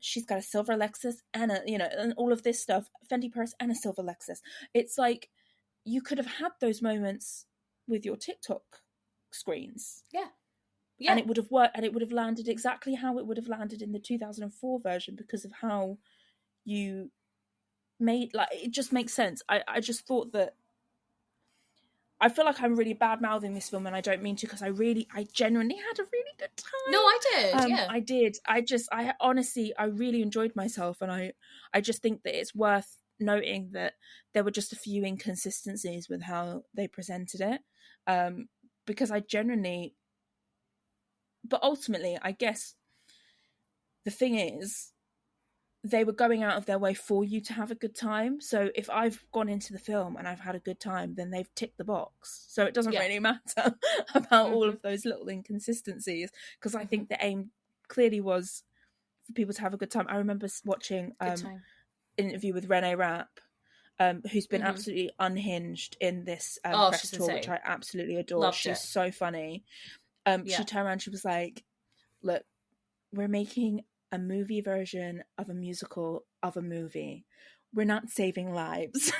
she's got a silver Lexus and and all of this stuff, Fendi purse and a silver Lexus. It's like, you could have had those moments with your TikTok screens. And it would have worked, and it would have landed exactly how it would have landed in the 2004 version, because of how you made, like, it just makes sense. I just thought that, I feel like I'm really bad mouthing this film, and I don't mean to, because I genuinely had a really good time. No, I did. I did. I honestly, I really enjoyed myself, and I just think that it's worth noting that there were just a few inconsistencies with how they presented it, because I genuinely, but ultimately, I guess the thing is, they were going out of their way for you to have a good time. So if I've gone into the film and I've had a good time, then they've ticked the box. So it doesn't really matter about all of those little inconsistencies, because I think the aim clearly was for people to have a good time. I remember watching an interview with Renee Rapp, who's been absolutely unhinged in this press tour, insane. Which I absolutely adore. Loved She's it. so funny. She turned around, she was like, look, we're making a movie version of a musical of a movie. We're not saving lives.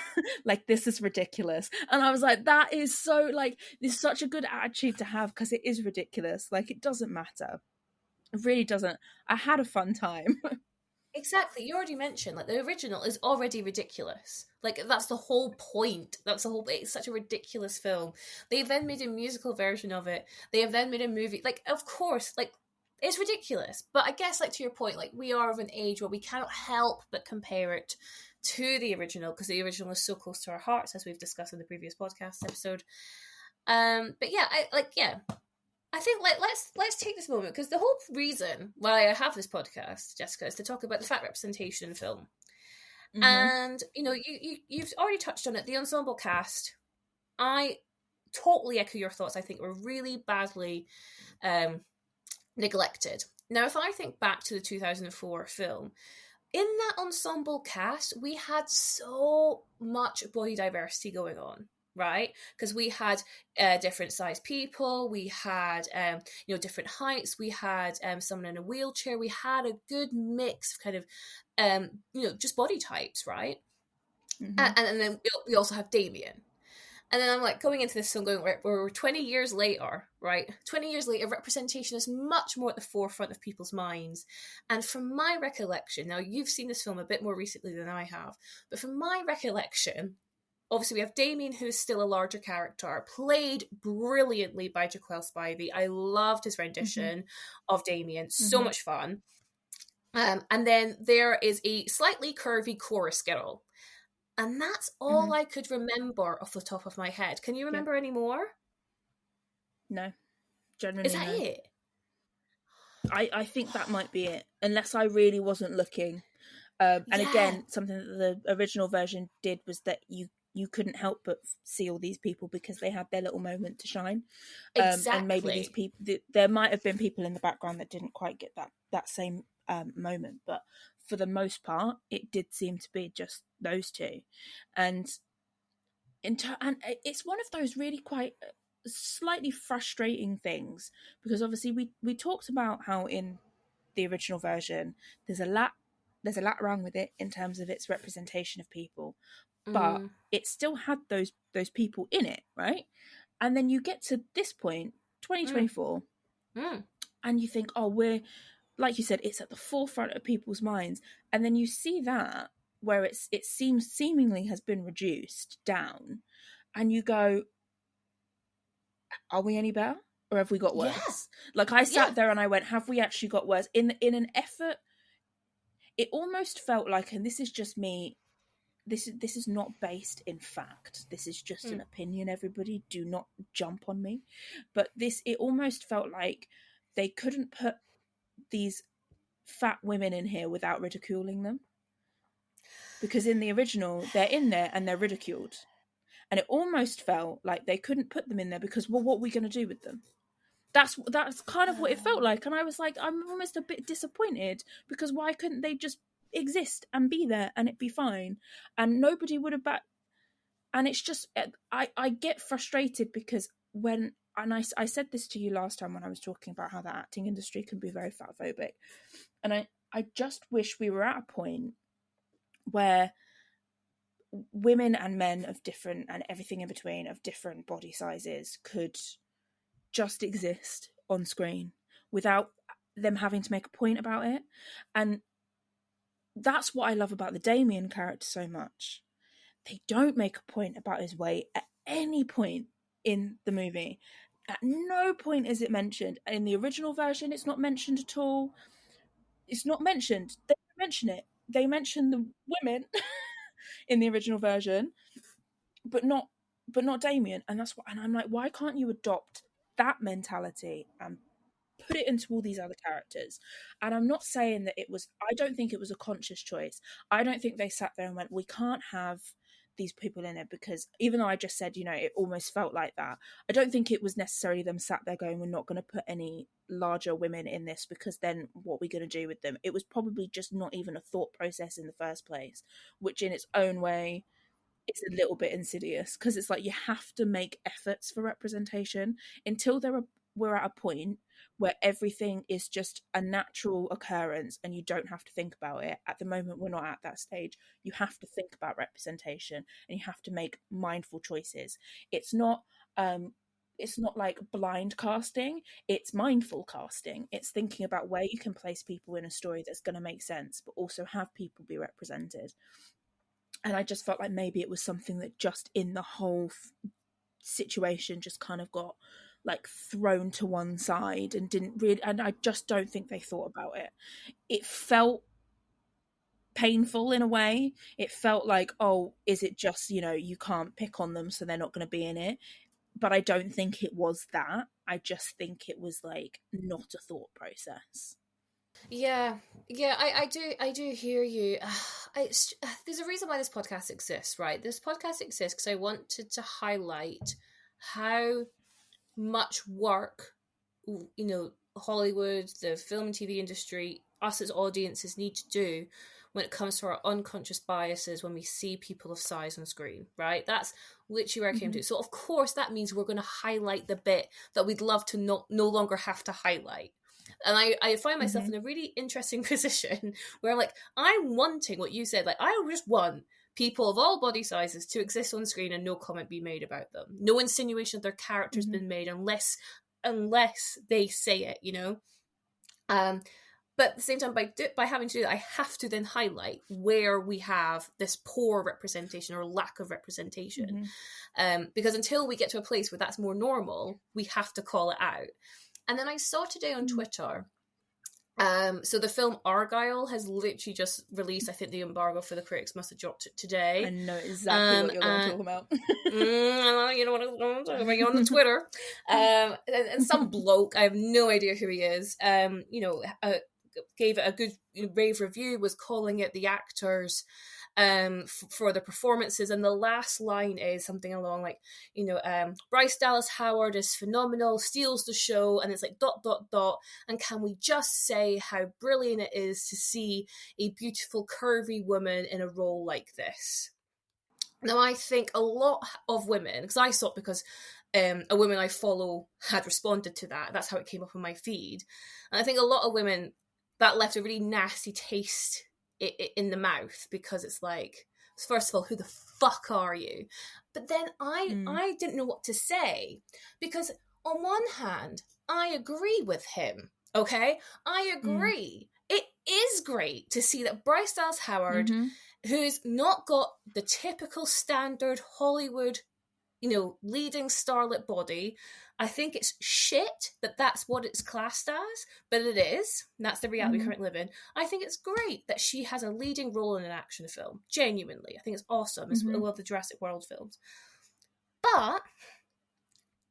Like, this is ridiculous. And I was like, that is so, like, this is such a good attitude to have, because it is ridiculous. Like, it doesn't matter. It really doesn't. I had a fun time. Exactly. You already mentioned, like, the original is already ridiculous. Like, that's the whole point. It's such a ridiculous film. They've then made a musical version of it. They have then made a movie. Like, of course, like, it's ridiculous. But I guess, like, to your point, like, we are of an age where we cannot help but compare it to the original, because the original is so close to our hearts, as we've discussed in the previous podcast episode. But yeah, I think let's take this moment, because the whole reason why I have this podcast, Jessica, is to talk about the fat representation in film. Mm-hmm. And you've already touched on it. The ensemble cast, I totally echo your thoughts. I think were really badly neglected. Now, if I think back to the 2004 film, in that ensemble cast, we had so much body diversity going on, right? Because we had different sized people, we had different heights, we had someone in a wheelchair, we had a good mix of kind of just body types, right? Mm-hmm. And then we also have Damien. And then I'm like going into this film going, we're 20 years later, right? 20 years later, representation is much more at the forefront of people's minds. And from my recollection, now you've seen this film a bit more recently than I have, but from my recollection, obviously we have Damien, who's still a larger character, played brilliantly by Jaquel Spivey. I loved his rendition of Damien. So much fun. And then there is a slightly curvy chorus girl. And that's all I could remember off the top of my head. Can you remember any more? No. Generally, is that no. it? I think that might be it, unless I really wasn't looking. And again, something that the original version did was that you couldn't help but see all these people because they had their little moment to shine. Exactly. And maybe these people, there might have been people in the background that didn't quite get that same moment, but for the most part, it did seem to be just those two. And and it's one of those really quite slightly frustrating things, because obviously we talked about how in the original version there's a lot wrong with it in terms of its representation of people, but it still had those people in it, right? And then you get to this point, 2024, and you think, oh, we're, like you said, it's at the forefront of people's minds, and then you see that where it seems seemingly has been reduced down, and you go, are we any better, or have we got worse? Yeah. Like I sat there and I went, have we actually got worse? In an effort, it almost felt like, and this is just me, this is not based in fact, this is just an opinion, everybody, do not jump on me, but it almost felt like they couldn't put these fat women in here without ridiculing them, because in the original they're in there and they're ridiculed, and it almost felt like they couldn't put them in there because, well, what are we going to do with them? That's kind of what it felt like, and I was like, I'm almost a bit disappointed, because why couldn't they just exist and be there and it'd be fine and nobody would have and it's just, I get frustrated because when, and I said this to you last time when I was talking about how the acting industry can be very fatphobic, and I just wish we were at a point where women and men of different, and everything in between, of different body sizes could just exist on screen without them having to make a point about it. And that's what I love about the Damien character so much. They don't make a point about his weight at any point in the movie. At no point is it mentioned. In the original version, it's not mentioned at all. It's not mentioned. They don't mention it. They mention the women in the original version, but not Damien. And that's what, and I'm like, why can't you adopt that mentality and put it into all these other characters? And I'm not saying that I don't think it was a conscious choice. I don't think they sat there and went, we can't have these people in it, because even though I just said, it almost felt like that, I don't think it was necessarily them sat there going, we're not going to put any larger women in this, because then what are we going to do with them? It was probably just not even a thought process in the first place, which in its own way is a little bit insidious, because it's like you have to make efforts for representation until we're at a point where everything is just a natural occurrence and you don't have to think about it. At the moment, we're not at that stage. You have to think about representation and you have to make mindful choices. It's not like blind casting, it's mindful casting. It's thinking about where you can place people in a story that's going to make sense, but also have people be represented. And I just felt like maybe it was something that just in the whole situation just kind of got like thrown to one side and didn't really, and I just don't think they thought about it. It felt painful in a way. It felt like, oh, is it just, you can't pick on them so they're not going to be in it? But I don't think it was that. I just think it was like not a thought process. Yeah, I do hear you. There's a reason why this podcast exists, right? This podcast exists because I wanted to highlight how much work, Hollywood, the film and TV industry, us as audiences need to do when it comes to our unconscious biases when we see people of size on screen, right? That's literally where I came to. So of course that means we're going to highlight the bit that we'd love to no longer have to highlight. And I find myself in a really interesting position where I'm like, I'm wanting what you said. Like, I just want people of all body sizes to exist on screen and no comment be made about them. No insinuation of their character's been made unless they say it, But But at the same time, by having to do that, I have to then highlight where we have this poor representation or lack of representation. Because until we get to a place where that's more normal, we have to call it out. And then I saw today on Twitter, so the film Argylle has literally just released. I think the embargo for the critics must have dropped today. I know exactly what you're going to talk about. You know what I'm talking about. You're on the Twitter. And some bloke, I have no idea who he is, gave it a good rave review, was calling it the actors for the performances, and the last line is something along like, Bryce Dallas Howard is phenomenal, steals the show, and it's like ... and can we just say how brilliant it is to see a beautiful curvy woman in a role like this. Now I think a lot of women, because I saw it because a woman I follow had responded to that, that's how it came up on my feed, and I think a lot of women, that left a really nasty taste in the mouth, because it's like, first of all, who the fuck are you? But then I didn't know what to say, because on one hand, I agree with him, okay? I agree. It is great to see that Bryce Dallas Howard, who's not got the typical standard Hollywood, leading starlet body. I think it's shit that that's what it's classed as, but it is. That's the reality we currently live in. I think it's great that she has a leading role in an action film. Genuinely. I think it's awesome. It's one of the Jurassic World films. But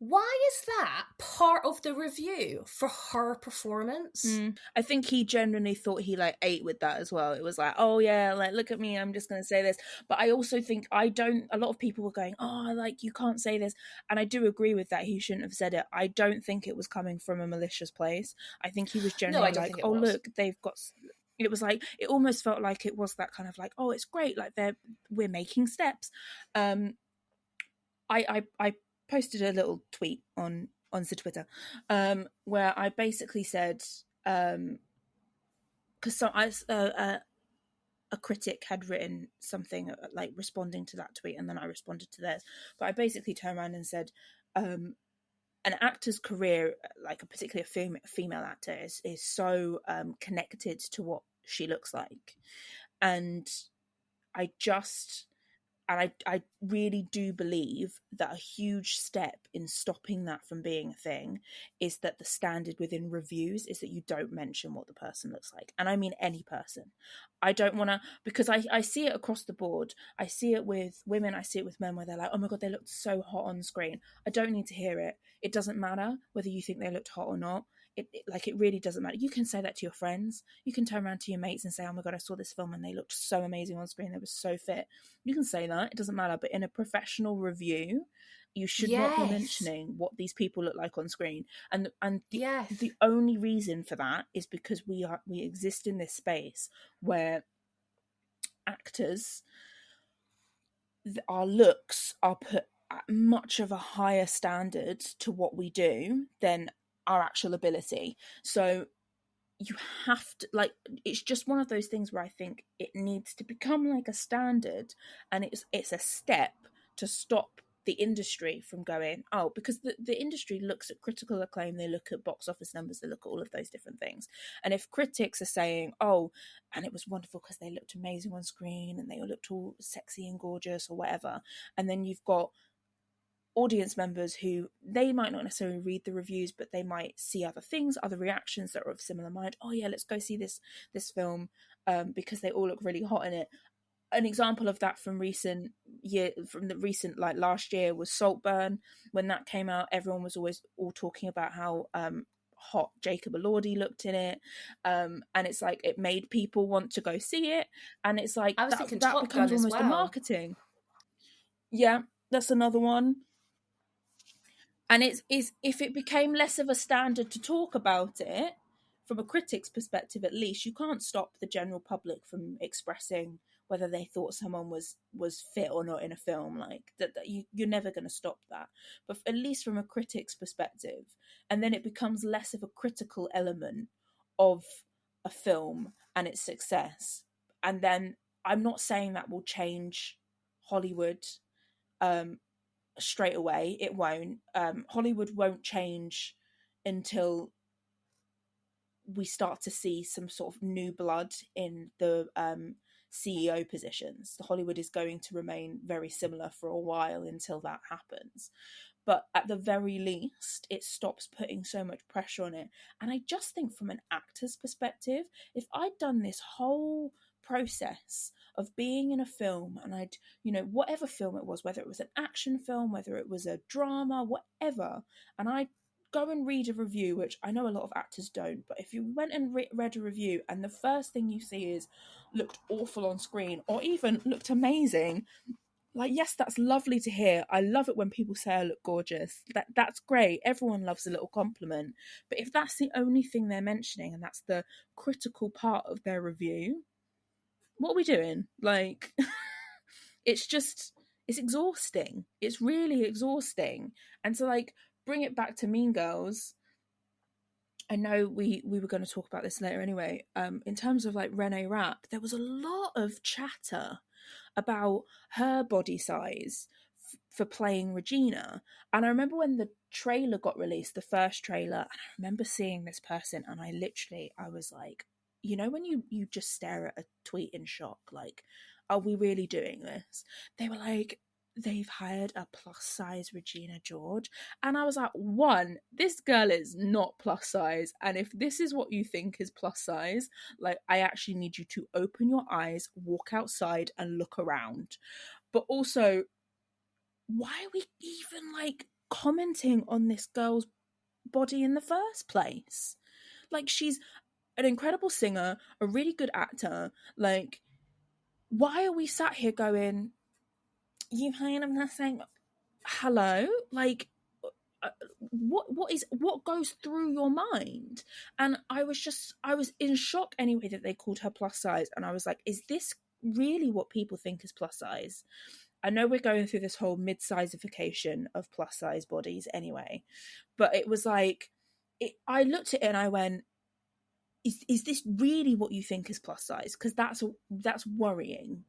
why is that part of the review for her performance? I think he genuinely thought he ate with that as well. It was like, oh yeah, look at me, I'm just going to say this. But I also think a lot of people were going, oh, you can't say this. And I do agree with that. He shouldn't have said it. I don't think it was coming from a malicious place. I think he was genuinely look, they've got... It was like, it almost felt like it was that kind of like, oh, it's great, we're making steps. I posted a little tweet on the Twitter, where I basically said, because a critic had written something responding to that tweet, and then I responded to theirs. But I basically turned around and said, an actor's career, particularly a female actor, is so connected to what she looks like, and I really do believe that a huge step in stopping that from being a thing is that the standard within reviews is that you don't mention what the person looks like. And I mean any person. I don't want to, because I see it across the board. I see it with women, I see it with men, where they're like, oh my God, they looked so hot on screen. I don't need to hear it. It doesn't matter whether you think they looked hot or not. It really doesn't matter. You can say that to your friends. You can turn around to your mates and say, oh my God, I saw this film and they looked so amazing on screen. They were so fit. You can say that. It doesn't matter. But in a professional review, you should not be mentioning what these people look like on screen. And the only reason for that is because we exist in this space where actors, our looks are put at much of a higher standard to what we do than our actual ability. So you have to, it's just one of those things where I think it needs to become like a standard, and it's a step to stop the industry from going, oh, because the industry looks at critical acclaim, they look at box office numbers, they look at all of those different things. And if critics are saying, oh, and it was wonderful because they looked amazing on screen and they all looked all sexy and gorgeous or whatever, and then you've got audience members who, they might not necessarily read the reviews, but they might see other things, other reactions that are of similar mind. Oh yeah, let's go see this film because they all look really hot in it. An example of that from the recent last year was Saltburn. When that came out, everyone was all talking about how hot Jacob Elordi looked in it, and it's like it made people want to go see it, and it's like that becomes almost a marketing. Yeah, that's another one. And it's if it became less of a standard to talk about it, from a critic's perspective at least, you can't stop the general public from expressing whether they thought someone was fit or not in a film. Like that you're never going to stop that. But at least from a critic's perspective, and then it becomes less of a critical element of a film and its success. And then I'm not saying that will change Hollywood straight away. It won't. Hollywood won't change until we start to see some sort of new blood in the CEO positions. The Hollywood is going to remain very similar for a while until that happens. But at the very least, it stops putting so much pressure on it. And I just think from an actor's perspective, if I'd done this whole process of being in a film, and I'd, whatever film it was, whether it was an action film, whether it was a drama, whatever, and I'd go and read a review, which I know a lot of actors don't, but if you went and read a review and the first thing you see is looked awful on screen or even looked amazing, like, yes, that's lovely to hear. I love it when people say I look gorgeous. That's great. Everyone loves a little compliment. But if that's the only thing they're mentioning and that's the critical part of their review, what are we doing? Like, it's exhausting. It's really exhausting. And to, like, bring it back to Mean Girls, I know we were going to talk about this later anyway. In terms of, like, Renee Rapp, there was a lot of chatter about her body size for playing Regina. And I remember when the trailer got released, the first trailer, and I remember seeing this person and I was like, when you just stare at a tweet in shock, like, are we really doing this? They were like, they've hired a plus size Regina George. And I was like, one, this girl is not plus size. And if this is what you think is plus size, like, I actually need you to open your eyes, walk outside and look around. But also, why are we even, like, commenting on this girl's body in the first place? Like, she's an incredible singer, a really good actor. Like, why are we sat here going, you've hired him saying, hello? Like, what goes through your mind? And I was in shock anyway that they called her plus size. And I was like, is this really what people think is plus size? I know we're going through this whole mid-sizification of plus size bodies anyway, but it was like, I looked at it and I went, is this really what you think is plus size? Because that's worrying.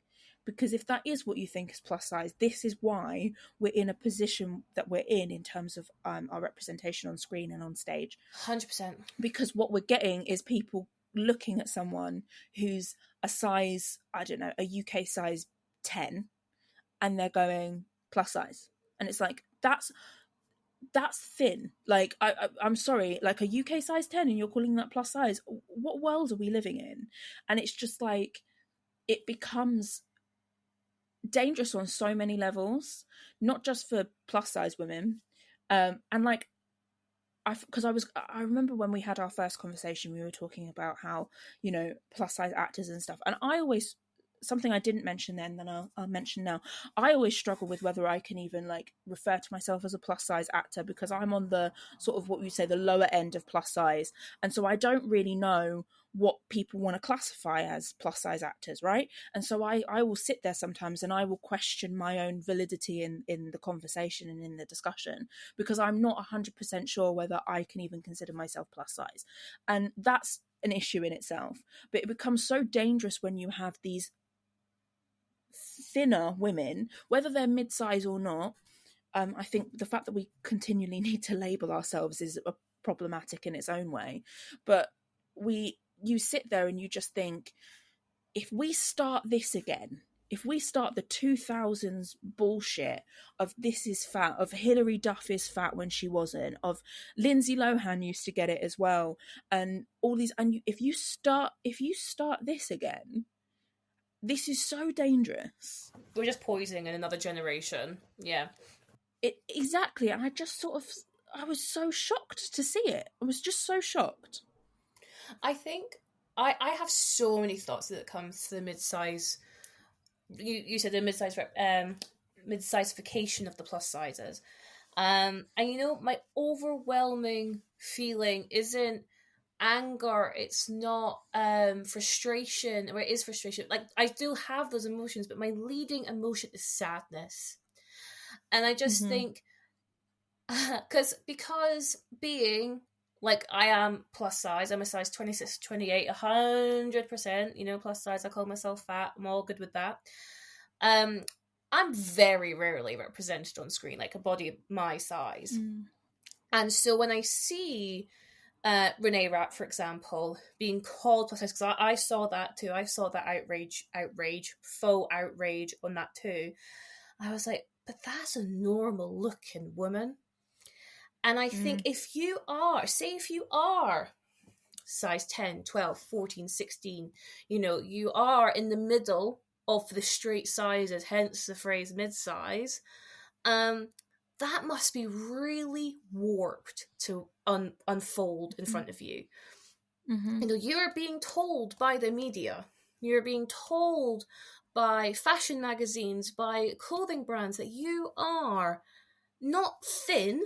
Because if that is what you think is plus size, this is why we're in a position that we're in terms of our representation on screen and on stage. 100%. Because what we're getting is people looking at someone who's a size, I don't know, a UK size 10, and they're going plus size. And it's like, that's thin. Like, I'm sorry, like, a UK size 10 and you're calling that plus size? What world are we living in? And it's just like, it becomes dangerous on so many levels, not just for plus size women. And like, I remember when we had our first conversation, we were talking about how, plus size actors and stuff. And I always, something I didn't mention then I'll mention now, I always struggle with whether I can even, like, refer to myself as a plus size actor, because I'm on the sort of what you say the lower end of plus size, and so I don't really know what people want to classify as plus size actors, right? And so I will sit there sometimes and I will question my own validity in the conversation and in the discussion, because I'm not 100% sure whether I can even consider myself plus size. And that's an issue in itself. But it becomes so dangerous when you have these thinner women, whether they're mid-size or not. I think the fact that we continually need to label ourselves is problematic in its own way. But you sit there and you just think, if we start this again, if we start the 2000s bullshit of this is fat, of Hilary Duff is fat when she wasn't, of Lindsay Lohan used to get it as well, and all these, and if you start this again, this is so dangerous. We're just poisoning another generation. Yeah. Exactly. And I was so shocked to see it. I was just so shocked. I think I have so many thoughts that comes to the mid-size. You said the mid-sizification of the plus sizes. And my overwhelming feeling isn't anger, it's not frustration, or it is frustration. Like, I do have those emotions, but my leading emotion is sadness. And I just think, because being, like, I am plus size, I'm a size 26, 28, 100%, plus size, I call myself fat, I'm all good with that. I'm very rarely represented on screen, like a body of my size. And so when I see Renee Rapp, for example, being called plus size, because I saw that too. I saw that faux outrage on that too. I was like, but that's a normal looking woman. And I think if you are size 10, 12, 14, 16, you are in the middle of the straight sizes, hence the phrase mid-size, that must be really warped to unfold in front of you. You're being told by the media, you're being told by fashion magazines, by clothing brands, that you are not thin,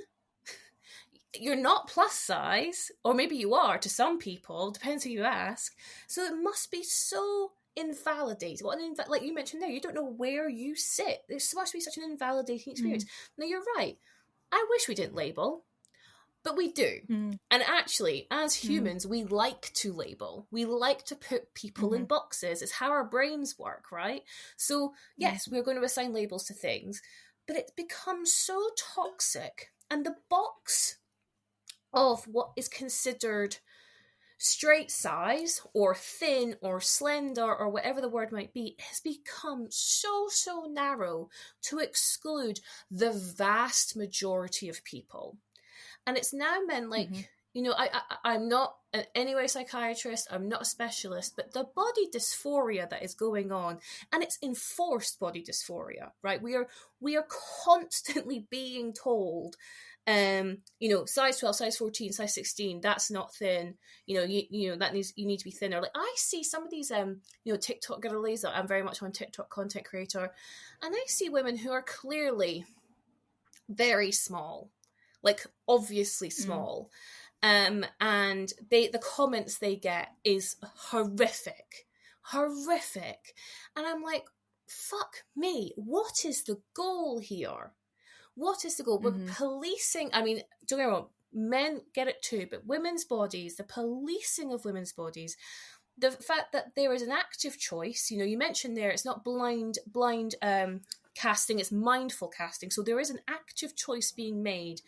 you're not plus size, or maybe you are to some people, depends who you ask. So it must be so invalidating. Like you mentioned there, you don't know where you sit. This must be such an invalidating experience. Now, you're right. I wish we didn't label, but we do. And actually, as humans, we like to label. We like to put people in boxes. It's how our brains work, right? So yes, we're going to assign labels to things, but it becomes so toxic. And the box of what is considered straight size or thin or slender or whatever the word might be has become so narrow to exclude the vast majority of people. And it's now meant like, I'm not in any way a psychiatrist, I'm not a specialist, but the body dysphoria that is going on, and it's enforced body dysphoria, right? We are constantly being told, size 12, size 14, size 16, that's not thin, you need to be thinner. Like, I see some of these TikTok girlies, I'm very much on TikTok content creator, and I see women who are clearly very small, like obviously small, and the comments they get is horrific, and I'm like, fuck me, what is the goal here? What is the goal? We're policing. I mean, don't get me wrong, men get it too, but women's bodies, the policing of women's bodies, the fact that there is an active choice, you mentioned there, it's not blind casting, it's mindful casting. So there is an active choice being made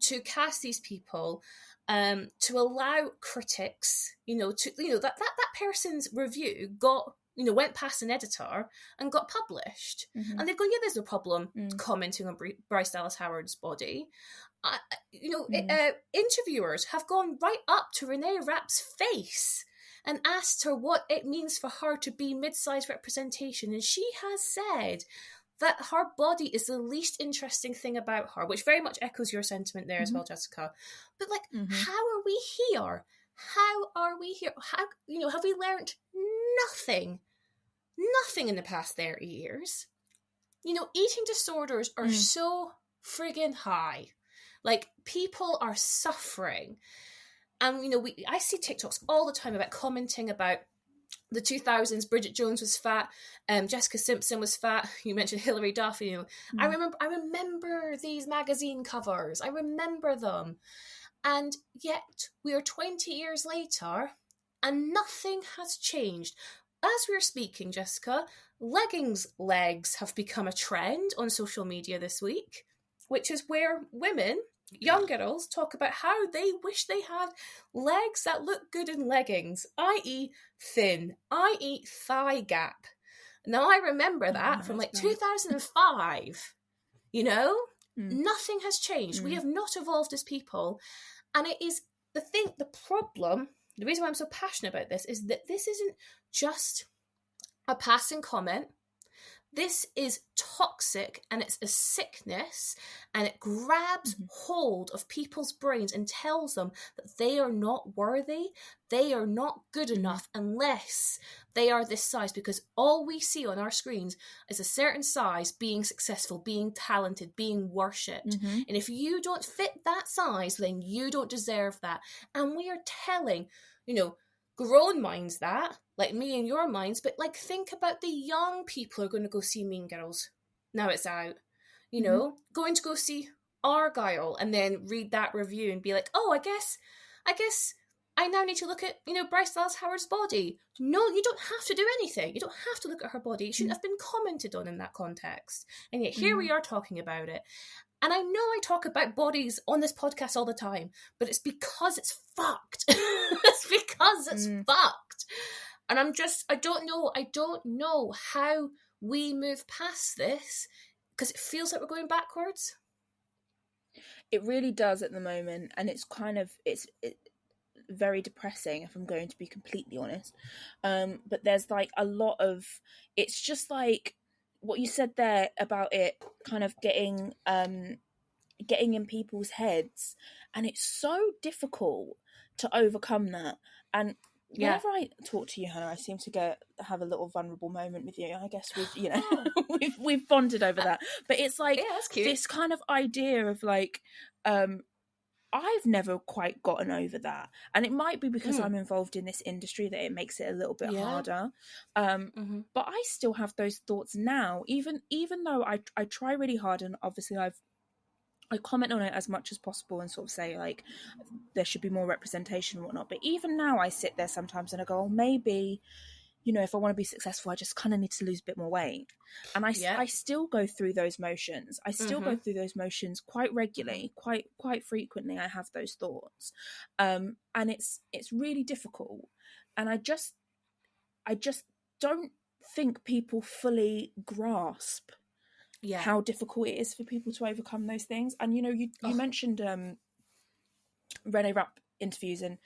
to cast these people, to allow critics, that person's review went past an editor and got published. And they've gone, yeah, there's no problem commenting on Bryce Dallas Howard's body. Interviewers have gone right up to Renee Rapp's face and asked her what it means for her to be mid-size representation. And she has said that her body is the least interesting thing about her, which very much echoes your sentiment there as well, Jessica. But how are we here? How are we here? How, have we learned nothing in the past 30 years? Eating disorders are so friggin' high. Like, people are suffering. And, I see TikToks all the time about commenting about the 2000s. Bridget Jones was fat. Jessica Simpson was fat. You mentioned Hilary Duff. I remember these magazine covers. I remember them. And yet, we are 20 years later, and nothing has changed. As we're speaking, Jessica, leggings legs have become a trend on social media this week, which is where women, young girls, talk about how they wish they had legs that look good in leggings, i.e. thin, i.e. thigh gap. Now, I remember that from 2005, Nothing has changed. We have not evolved as people. And it is the problem, the reason why I'm so passionate about this is that this isn't just a passing comment. This is toxic, and it's a sickness, and it grabs hold of people's brains and tells them that they are not worthy, they are not good enough unless they are this size, because all we see on our screens is a certain size being successful, being talented, being worshipped. And if you don't fit that size, then you don't deserve that. And we are telling, grown minds that, like me and your minds, but think about the young people who are going to go see Mean Girls. Now it's out, going to go see Argyle and then read that review and be like, oh, I guess I now need to look at, Bryce Dallas Howard's body. No, you don't have to do anything. You don't have to look at her body. It shouldn't have been commented on in that context. And yet here we are talking about it. And I know I talk about bodies on this podcast all the time, but it's because it's fucked. It's because it's fucked. And I don't know how we move past this, because it feels like we're going backwards. It really does at the moment, and it's very depressing, if I'm going to be completely honest. But there's like a lot of, it's just like what you said there about it kind of getting in people's heads, and it's so difficult to overcome that. And whenever I talk to you, Hannah, I seem to have a little vulnerable moment with you. I guess we've bonded over that. But it's like this kind of idea of like, I've never quite gotten over that, and it might be because I'm involved in this industry that it makes it a little bit harder. But I still have those thoughts now, even though I try really hard, and obviously I comment on it as much as possible and sort of say like there should be more representation and whatnot. But even now I sit there sometimes and I go, oh, maybe, you know, if I want to be successful, I just kind of need to lose a bit more weight. And I still go through those motions. I still go through those motions quite regularly, quite frequently. I have those thoughts. And it's really difficult. And I just don't think people fully grasp how difficult it is for people to overcome those things. And you know, you mentioned Renee Rapp interviews and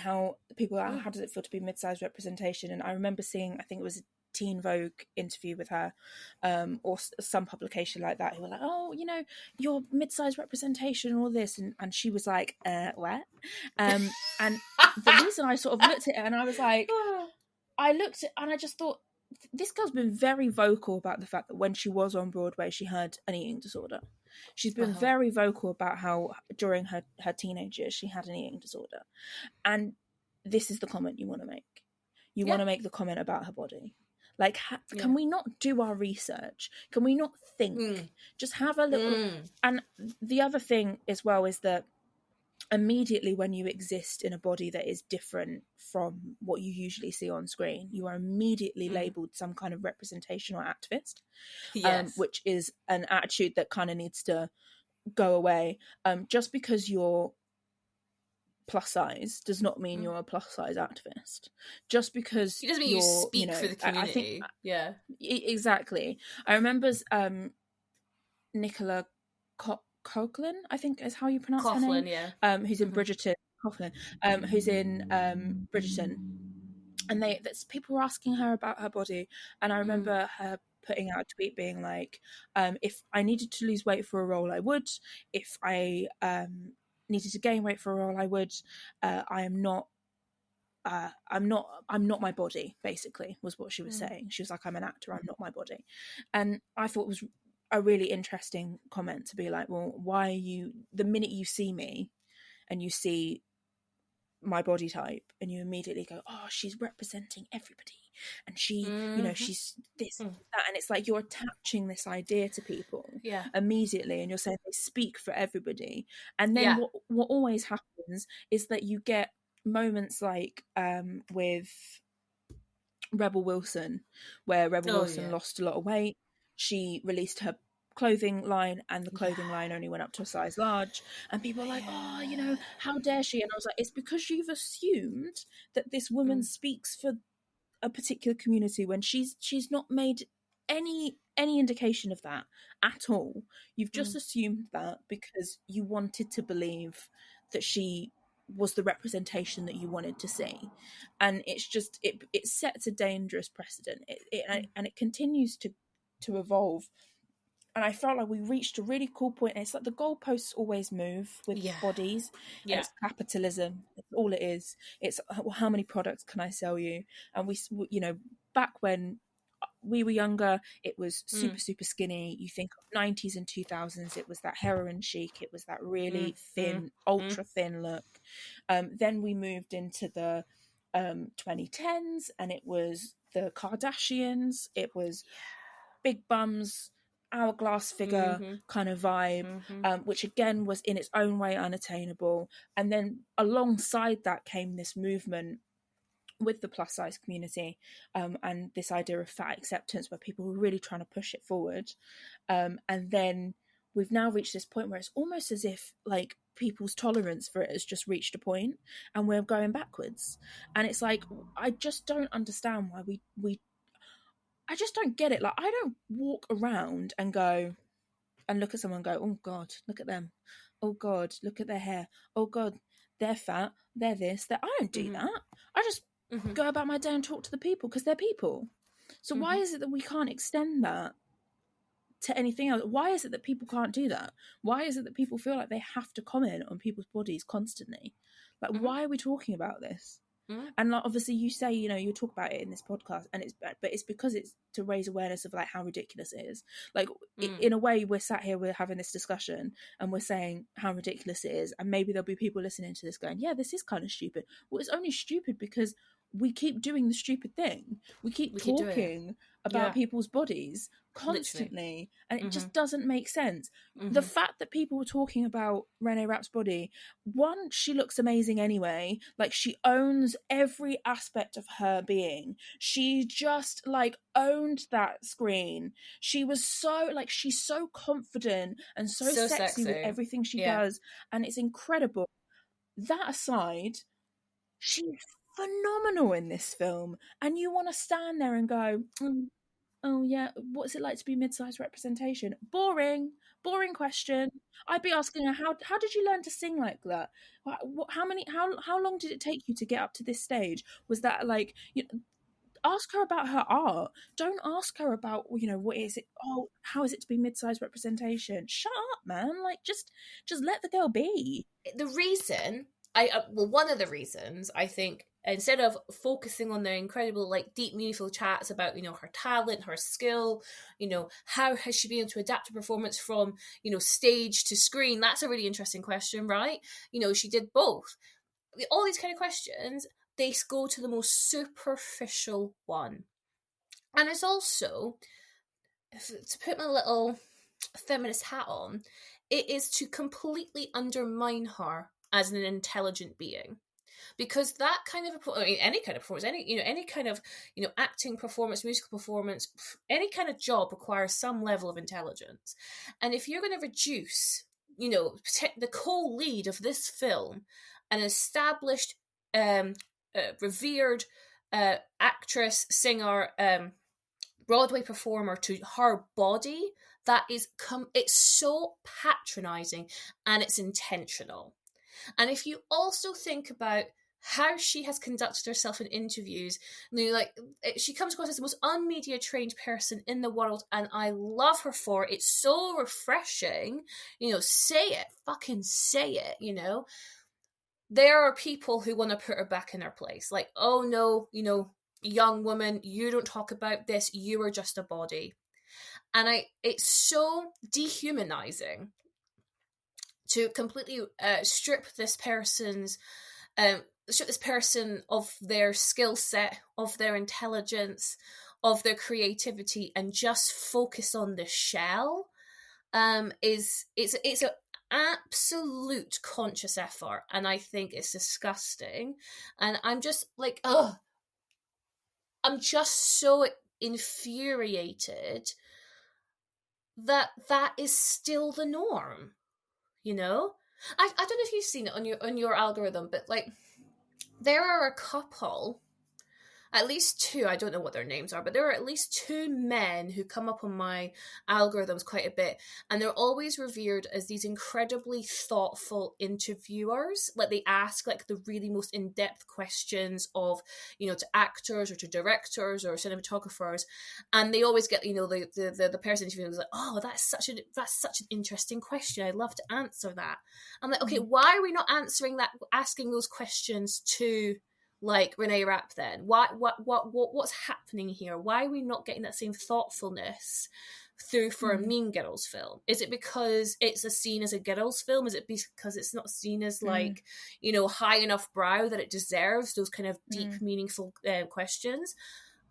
how people are, how does it feel to be mid-sized representation? And I remember seeing, I think it was a Teen Vogue interview with her, or some publication like that, who were like, oh, you know, your mid-sized representation and all this, and she was like, what? And the reason I sort of looked at it and I was like, I looked at and I just thought, this girl's been very vocal about the fact that when she was on Broadway, she had an eating disorder. She's been very vocal about how during her teenage years, she had an eating disorder. And this is the comment you want to make. You want to make the comment about her body. Like, can we not do our research? Can we not think? Just have a little... And the other thing as well is that immediately when you exist in a body that is different from what you usually see on screen, you are immediately labelled some kind of representation or activist, which is an attitude that kind of needs to go away. Just because you're plus size does not mean you're a plus size activist. Just because it doesn't mean you speak for the community. Exactly. I remember Nicola Coughlan, I think is how you pronounce her name. Who's in Bridgerton. Coughlan, who's in Bridgerton, and people were asking her about her body, and I remember her putting out a tweet being like, if I needed to lose weight for a role, I would. If I needed to gain weight for a role, I would. I'm not my body, basically, was what she was saying. She was like, I'm an actor, I'm not my body. And I thought it was a really interesting comment to be like, well, why are you, the minute you see me and you see my body type and you immediately go, oh, she's representing everybody, and she you know, she's this that, and it's like you're attaching this idea to people immediately, and you're saying they speak for everybody. And then what always happens is that you get moments like with Rebel Wilson, where Rebel Wilson lost a lot of weight. She released her clothing line, and the clothing line only went up to a size large, and people are like, oh, you know, how dare she? And I was like, it's because you've assumed that this woman speaks for a particular community when she's not made any indication of that at all. You've just assumed that because you wanted to believe that she was the representation that you wanted to see, and it's just it sets a dangerous precedent. And it continues to evolve. And I felt like we reached a really cool point. And it's like the goalposts always move with bodies. Yeah. It's capitalism. It's all it is. It's how many products can I sell you? And we, you know, back when we were younger, it was super skinny. You think of 90s and 2000s, it was that heroin chic. It was that really thin, ultra thin look. Then we moved into the 2010s, and it was the Kardashians. It was big bums, hourglass figure kind of vibe, which again was in its own way unattainable. And then alongside that came this movement with the plus size community, and this idea of fat acceptance, where people were really trying to push it forward. And then we've now reached this point where it's almost as if like people's tolerance for it has just reached a point and we're going backwards. And it's like, I just don't understand why we I just don't get it. Like, I don't walk around and go and look at someone and go, oh God, look at them. Oh God, look at their hair. Oh God, they're fat. They're this. I don't do that. I just go about my day and talk to the people because they're people. So why is it that we can't extend that to anything else? Why is it that people can't do that? Why is it that people feel like they have to comment on people's bodies constantly? Like, why are we talking about this? And like, obviously you say, you know, you talk about it in this podcast and it's bad, but it's because it's to raise awareness of like how ridiculous it is. Like in a way, we're sat here, we're having this discussion and we're saying how ridiculous it is, and maybe there'll be people listening to this going, yeah, this is kind of stupid. Well, it's only stupid because we keep doing the stupid thing. We keep talking about people's bodies constantly. Literally. And it just doesn't make sense. The fact that people were talking about Renee Rapp's body, one, she looks amazing anyway. Like, she owns every aspect of her being. She just like owned that screen. She was so like, she's so confident and so sexy with everything she does, and it's incredible. That aside, she's phenomenal in this film, and you want to stand there and go, oh yeah, what's it like to be mid-sized representation? Boring question. I'd be asking her, how did you learn to sing like that? How long did it take you to get up to this stage? Was that like, you know, ask her about her art. Don't ask her about, you know, what is it? Oh, how is it to be mid-sized representation? Shut up, man. Like, just let the girl be. The reason one of the reasons I think, instead of focusing on the incredible, like, deep, meaningful chats about, you know, her talent, her skill, you know, how has she been able to adapt a performance from, you know, stage to screen? That's a really interesting question, right? You know, she did both. All these kind of questions, they go to the most superficial one. And it's also, to put my little feminist hat on, it is to completely undermine her as an intelligent being. Because that kind of, I mean, any kind of performance, any kind of, you know, acting performance, musical performance, any kind of job requires some level of intelligence. And if you're going to reduce, you know, the co-lead of this film, an established, revered actress, singer, Broadway performer, to her body, that is it's so patronizing, and it's intentional. And if you also think about how she has conducted herself in interviews, you know, like, she comes across as the most unmedia trained person in the world, and I love her for it. It's so refreshing. You know, say it, fucking say it, you know. There are people who want to put her back in her place. Like, oh no, you know, young woman, you don't talk about this, you are just a body. And it's so dehumanizing to completely strip this person of their skill set, of their intelligence, of their creativity, and just focus on the shell. It's an absolute conscious effort, and I think it's disgusting. And I'm just like, I'm just so infuriated that is still the norm. You know, I don't know if you've seen it on your algorithm, but like, there are a couple, at least two, I don't know what their names are, but there are at least two men who come up on my algorithms quite a bit, and they're always revered as these incredibly thoughtful interviewers. Like, they ask like the really most in-depth questions of, you know, to actors or to directors or cinematographers, and they always get, you know, the person interviewing is like, oh, that's such an interesting question, I'd love to answer that. I'm like, okay, why are we not asking those questions to, like, Renee Rapp then? What's happening here? Why are we not getting that same thoughtfulness through for a Mean Girls film? Is it because it's seen as a girls film? Is it because it's not seen as, like, you know, high enough brow that it deserves those kind of deep, meaningful questions?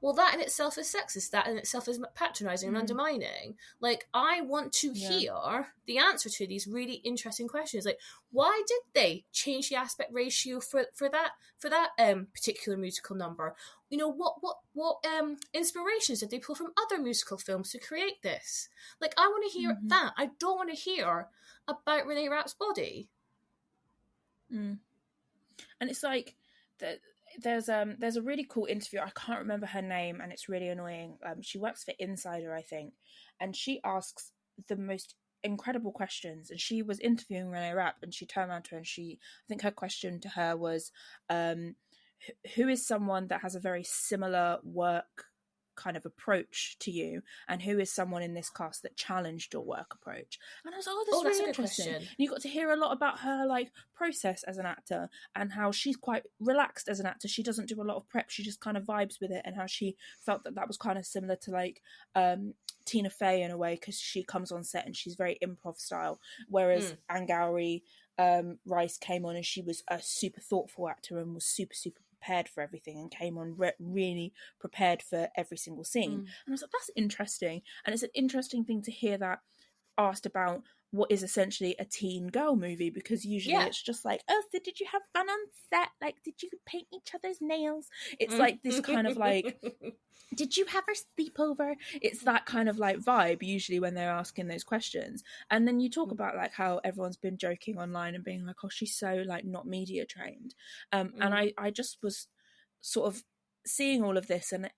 well, that in itself is sexist. That in itself is patronizing and undermining. Like, I want to hear the answer to these really interesting questions. Like, why did they change the aspect ratio for that particular musical number? You know, what inspirations did they pull from other musical films to create this? Like, I want to hear that. I don't want to hear about Renee Rapp's body. And it's like there's a really cool interview. I can't remember her name, and it's really annoying. She works for Insider, I think, and she asks the most incredible questions. And she was interviewing Renee Rapp, and she turned around to her, and I think her question to her was, who is someone that has a very similar work kind of approach to you, and who is someone in this cast that challenged your work approach? And I was like, oh, that's really interesting. And you got to hear a lot about her like process as an actor, and how she's quite relaxed as an actor. She doesn't do a lot of prep, she just kind of vibes with it, and how she felt that was kind of similar to like Tina Fey in a way, because she comes on set and she's very improv style, whereas Angourie Rice came on and she was a super thoughtful actor and was super prepared for everything, and came on really prepared for every single scene. And I was like, that's interesting. And it's an interesting thing to hear that asked about what is essentially a teen girl movie, because usually it's just like, oh, so did you have fun on set? Like, did you paint each other's nails? It's like this kind of like, did you have a sleepover? It's that kind of like vibe usually when they're asking those questions. And then you talk about like how everyone's been joking online and being like, oh, she's so like not media trained. And I just was sort of seeing all of this, and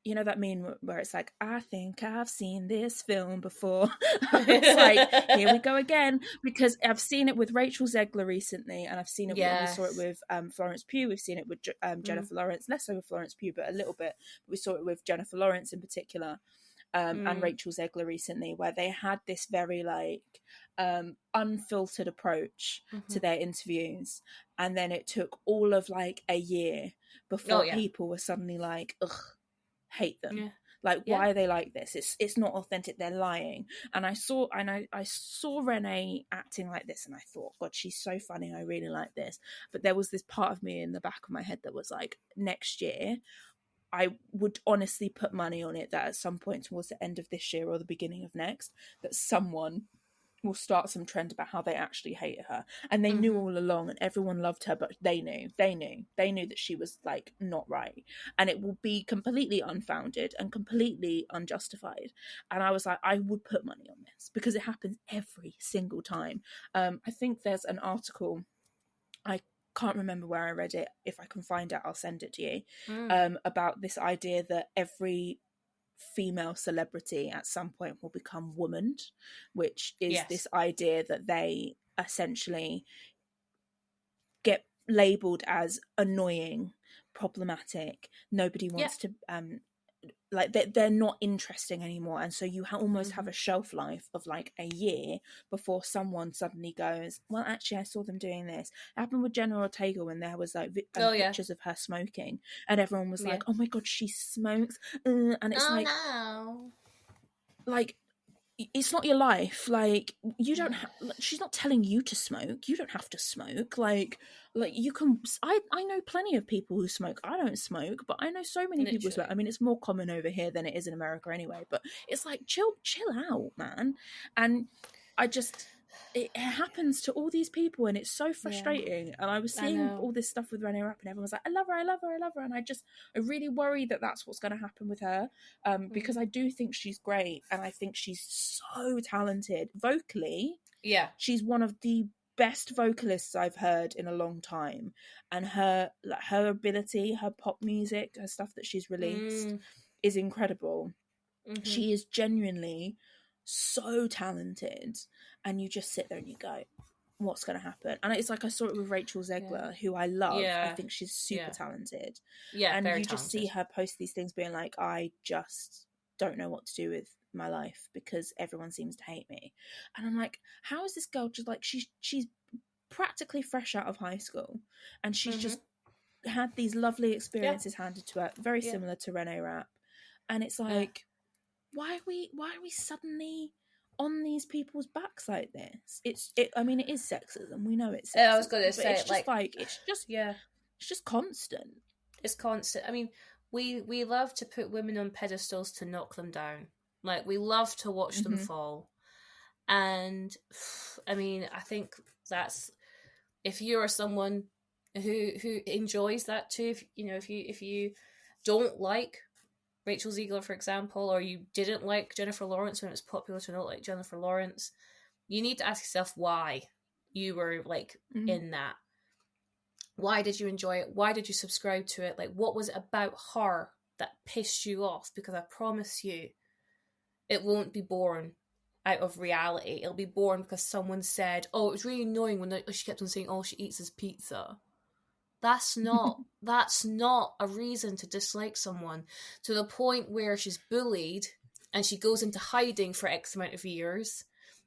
you know that meme where it's like, I think I've seen this film before. It's like, here we go again, because I've seen it with Rachel Zegler recently, and I've seen it when we saw it with Florence Pugh. We've seen it with Jennifer Lawrence, less so with Florence Pugh, but a little bit. We saw it with Jennifer Lawrence in particular, and Rachel Zegler recently, where they had this very like unfiltered approach to their interviews, and then it took all of like a year before people were suddenly like, ugh, hate them. Like, why are they like this? It's not authentic, they're lying. And I saw Renee acting like this, and I thought, God, she's so funny, I really like this. But there was this part of me in the back of my head that was like, next year I would honestly put money on it that at some point towards the end of this year or the beginning of next, that someone will start some trend about how they actually hated her. And they knew all along, and everyone loved her, but they knew that she was like not right, and it will be completely unfounded and completely unjustified. And I was like, I would put money on this, because it happens every single time. I think there's an article, I can't remember where I read it. If I can find it, I'll send it to you, about this idea that every female celebrity at some point will become womaned, which is this idea that they essentially get labeled as annoying, problematic, nobody wants to like they're not interesting anymore, and so you almost have a shelf life of like a year before someone suddenly goes, well, actually I saw them doing this. It happened with Jenna Ortega when there was like pictures of her smoking, and everyone was like, oh my God, she smokes, and it's like it's not your life. Like, you don't she's not telling you to smoke. You don't have to smoke. Like you can. I know plenty of people who smoke. I don't smoke, but I know so many people who smoke. I mean, it's more common over here than it is in America anyway, but it's like, chill out, man. And it happens to all these people, and it's so frustrating. And I was seeing all this stuff with Renee Rapp, and everyone's like, I love her, and I really worry that that's what's going to happen with her, because I do think she's great, and I think she's so talented vocally. She's one of the best vocalists I've heard in a long time, and her ability, her pop music, her stuff that she's released is incredible. She is genuinely so talented, and you just sit there and you go, what's going to happen? And it's like, I saw it with Rachel Zegler, who I love. I think she's super talented, and you just see her post these things being like, I just don't know what to do with my life because everyone seems to hate me. And I'm like, how is this girl just like, she's practically fresh out of high school, and she's just had these lovely experiences handed to her, very similar to Renee Rapp. And it's like, why are we suddenly on these people's backs like this? I mean, it is sexism. We know it's sexism. I was going to say, it's just constant. It's constant. I mean, we love to put women on pedestals to knock them down. Like, we love to watch them fall. And I mean, I think that's, if you are someone who enjoys that too, if you don't like Rachel Ziegler, for example, or you didn't like Jennifer Lawrence when it was popular to not like Jennifer Lawrence, you need to ask yourself why you were like in that. Why did you enjoy it? Why did you subscribe to it? Like, what was it about her that pissed you off? Because I promise you, it won't be born out of reality. It'll be born because someone said, oh, it was really annoying when she kept on saying all she eats is pizza. That's not a reason to dislike someone, to the point where she's bullied and she goes into hiding for X amount of years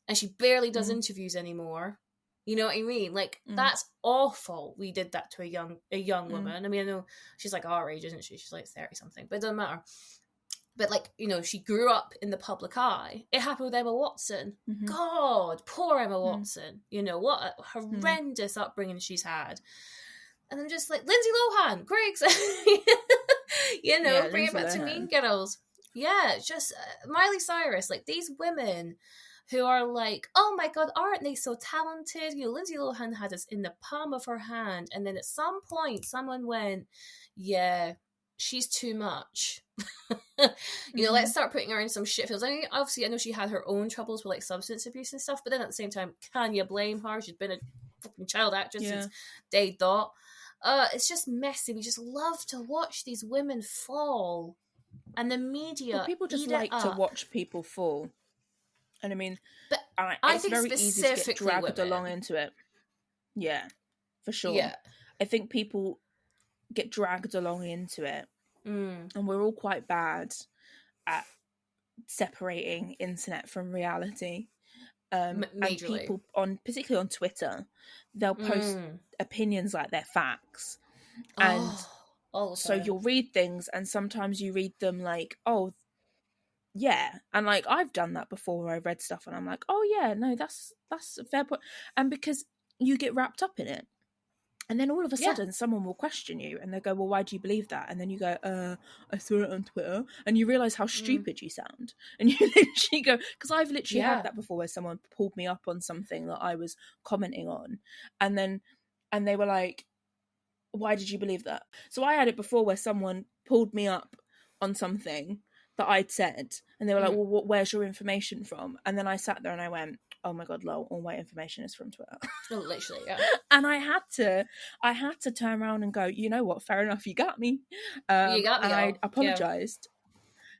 and she barely does interviews anymore. You know what I mean? Like, that's awful. We did that to a young woman. I mean, I know she's like our age, isn't she? She's like 30 something, but it doesn't matter. But, like, you know, she grew up in the public eye. It happened with Emma Watson. God, poor Emma Watson. You know, what a horrendous upbringing she's had. And I'm just like, Lindsay Lohan, Griggs. You know, bring it back to Mean Girls. Yeah, just Miley Cyrus. Like, these women who are like, oh my God, aren't they so talented? You know, Lindsay Lohan had us in the palm of her hand. And then at some point, someone went, yeah, she's too much. You know, let's start putting her in some shit fields. I mean, obviously, I know she had her own troubles with like substance abuse and stuff, but then at the same time, can you blame her? She's been a fucking child actress since day dot. It's just messy. We just love to watch these women fall, and the media. People just like to watch people fall, and I mean, but I think very easy to get dragged along into it. Yeah, for sure. Yeah, I think people get dragged along into it. And we're all quite bad at separating internet from reality. And people particularly on Twitter, they'll post opinions like they're facts. And so you'll read things and sometimes you read them like, oh, yeah. And like, I've done that before where I've read stuff and I'm like, oh yeah, no, that's a fair point. And because you get wrapped up in it. And then all of a sudden, someone will question you, and they go, "Well, why do you believe that?" And then you go, "I saw it on Twitter," and you realise how stupid you sound. And you literally go, because I've literally had that before, where someone pulled me up on something that I was commenting on, and they were like, "Why did you believe that?" So I had it before where someone pulled me up on something that I'd said, and they were like, "Well, where's your information from?" And then I sat there and I went, oh my God, lol, all my information is from Twitter. Oh, literally, yeah. And I had to turn around and go, you know what, fair enough, you got me. You got me. And I apologised.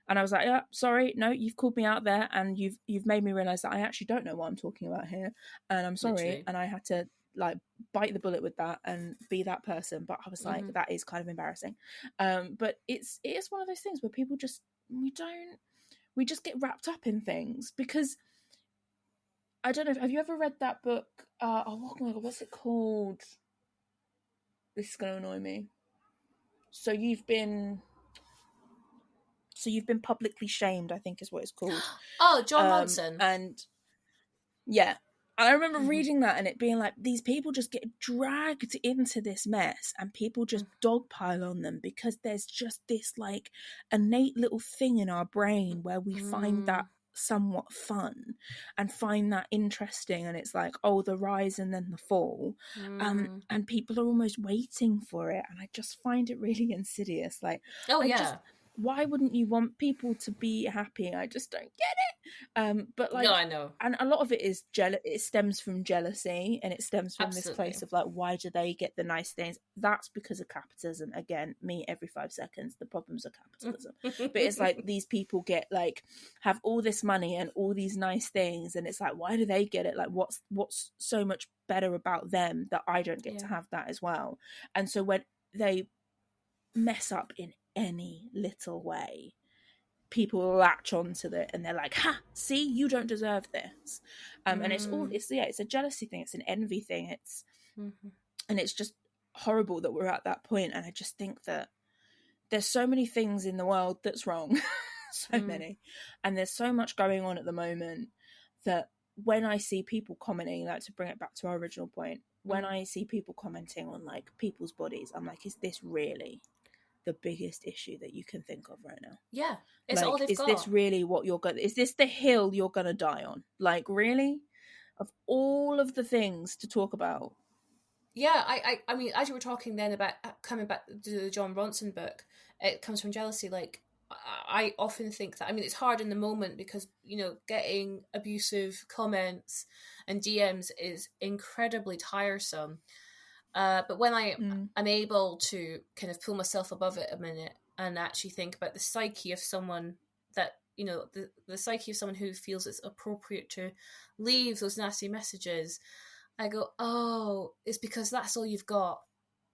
And I was like, yeah, sorry, no, you've called me out there and you've made me realise that I actually don't know what I'm talking about here. And I'm sorry. Literally. And I had to like bite the bullet with that and be that person. But I was like, that is kind of embarrassing. But it is one of those things where people just, we just get wrapped up in things because I don't know. Have you ever read that book? Oh my God, what's it called? This is going to annoy me. So you've been publicly shamed, I think is what it's called. Oh, John Monson. And yeah, I remember reading that and it being like, these people just get dragged into this mess and people just dogpile on them because there's just this like innate little thing in our brain where we find that somewhat fun and find that interesting, and it's like, oh, the rise and then the fall, and people are almost waiting for it, and I just find it really insidious. Like, why wouldn't you want people to be happy? I just don't get it. But like, no, I know, and a lot of it is it stems from jealousy, and it stems from this place of like, why do they get the nice things? That's because of capitalism. Again, me every 5 seconds, the problems of capitalism. But it's like these people get like, have all this money and all these nice things, and it's like, why do they get it? Like, what's so much better about them that I don't get to have that as well? And so when they mess up in any little way, people latch onto it and they're like, ha, see, you don't deserve this. And it's a jealousy thing, it's an envy thing, it's and it's just horrible that we're at that point. And I just think that there's so many things in the world that's wrong, so many, and there's so much going on at the moment that when I see people commenting, like, to bring it back to our original point, when I see people commenting on like people's bodies, I'm like, is this really the biggest issue that you can think of right now. Yeah, it's like, all they've is got. this really what you're gonna, is this the hill you're gonna die on? Like, really? Of all of the things to talk about. Yeah, I mean, as you were talking then about coming back to the John Ronson book, it comes from jealousy. Like, I often think that, I mean, it's hard in the moment because, you know, getting abusive comments and DMs is incredibly tiresome. But when I'm able to kind of pull myself above it a minute and actually think about the psyche of someone that, you know, the psyche of someone who feels it's appropriate to leave those nasty messages, I go, oh, it's because that's all you've got.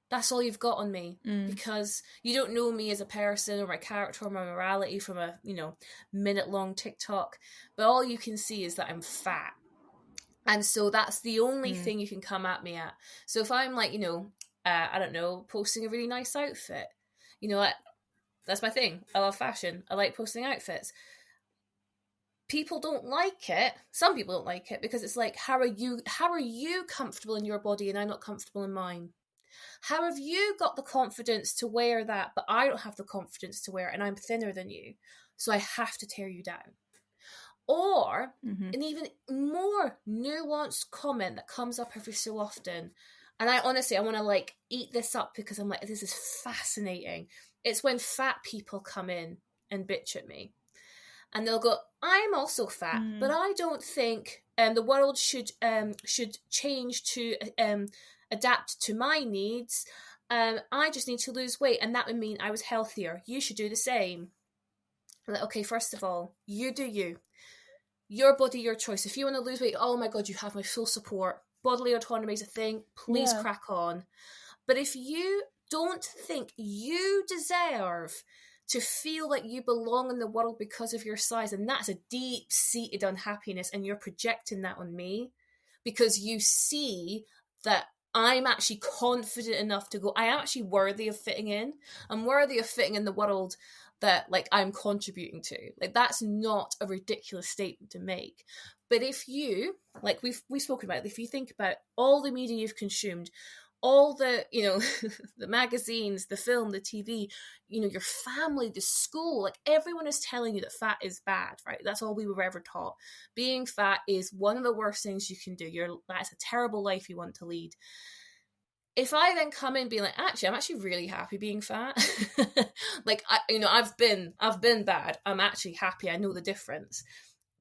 That's all you've got on me. Because you don't know me as a person or my character or my morality from a, you know, minute-long TikTok. But all you can see is that I'm fat. And so that's the only thing you can come at me at. So if I'm like, you know, I don't know, posting a really nice outfit, you know, that's my thing. I love fashion. I like posting outfits. People don't like it. Some people don't like it because it's like, how are you comfortable in your body and I'm not comfortable in mine? How have you got the confidence to wear that, but I don't have the confidence to wear it and I'm thinner than you, so I have to tear you down? Or an even more nuanced comment that comes up every so often, and I honestly, I want to like eat this up because I'm like, this is fascinating. It's when fat people come in and bitch at me. And they'll go, I'm also fat, but I don't think the world should change to adapt to my needs. I just need to lose weight, and that would mean I was healthier. You should do the same. I'm like, okay, first of all, you do you. Your body, your choice. If you want to lose weight, oh my God, you have my full support. Bodily autonomy is a thing. Please crack on. But if you don't think you deserve to feel like you belong in the world because of your size, and that's a deep-seated unhappiness, and you're projecting that on me because you see that I'm actually confident enough to go, I am actually worthy of fitting in. I'm worthy of fitting in the world that like I'm contributing to. Like, that's not a ridiculous statement to make. But if you, like we've spoken about, if you think about all the media you've consumed, all the, you know, the magazines, the film, the TV, you know, your family, the school, like everyone is telling you that fat is bad, right? That's all we were ever taught. Being fat is one of the worst things you can do. That's a terrible life you want to lead. If I then come in being like, actually, I'm actually really happy being fat. Like, I've been bad. I'm actually happy. I know the difference.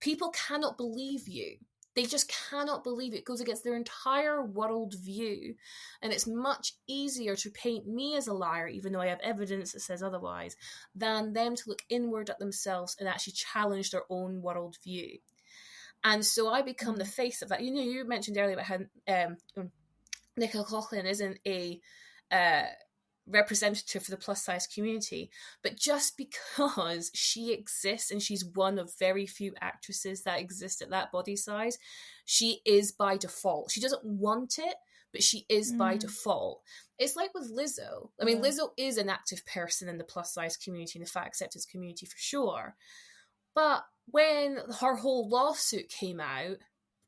People cannot believe you. They just cannot believe it. It goes against their entire world view. And it's much easier to paint me as a liar, even though I have evidence that says otherwise, than them to look inward at themselves and actually challenge their own world view. And so I become the face of that. You know, you mentioned earlier about how Nicola Coughlan isn't a representative for the plus size community, but just because she exists and she's one of very few actresses that exist at that body size, she is by default. She doesn't want it, but she is by default. It's like with Lizzo. I mean, Lizzo is an active person in the plus size community and the fat acceptance community for sure. But when her whole lawsuit came out,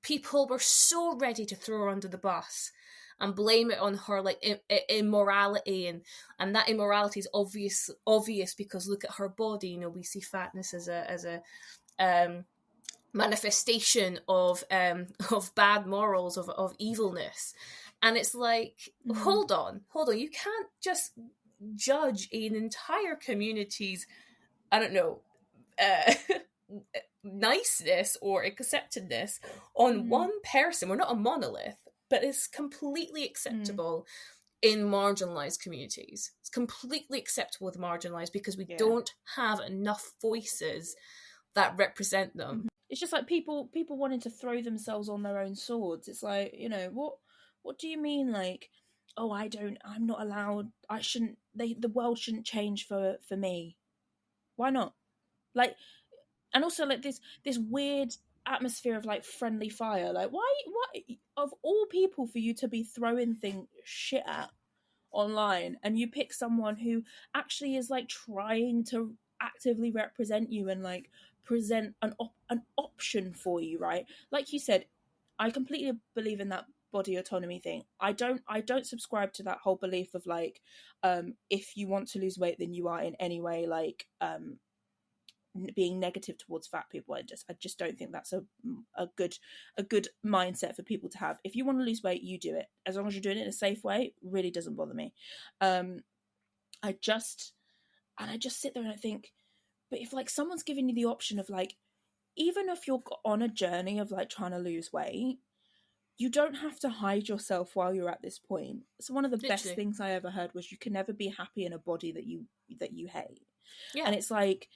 people were so ready to throw her under the bus and blame it on her like immorality, and that immorality is obvious because look at her body. You know, we see fatness as a manifestation of bad morals, of evilness, and it's like, hold on, you can't just judge an entire community's, I don't know, niceness or acceptedness on one person. We're not a monolith, but it's completely acceptable in marginalized communities. It's completely acceptable with marginalized because we don't have enough voices that represent them. It's just like people wanting to throw themselves on their own swords. It's like, you know, what do you mean, like, oh, I'm not allowed, the world shouldn't change for me. Why not? Like, and also like this weird atmosphere of like friendly fire. Like, why of all people for you to be throwing shit at online, and you pick someone who actually is like trying to actively represent you and like present an option for you, right? Like you said, I completely believe in that body autonomy thing, I don't subscribe to that whole belief of like, if you want to lose weight, then you are in any way like being negative towards fat people. I just don't think that's a good mindset for people to have. If you want to lose weight, you do it, as long as you're doing it in a safe way. Really doesn't bother me. I just sit there and I think, but if like someone's giving you the option of like, even if you're on a journey of like trying to lose weight, you don't have to hide yourself while you're at this point. So one of the best things I ever heard was, you can never be happy in a body that you hate. Yeah. And it's like,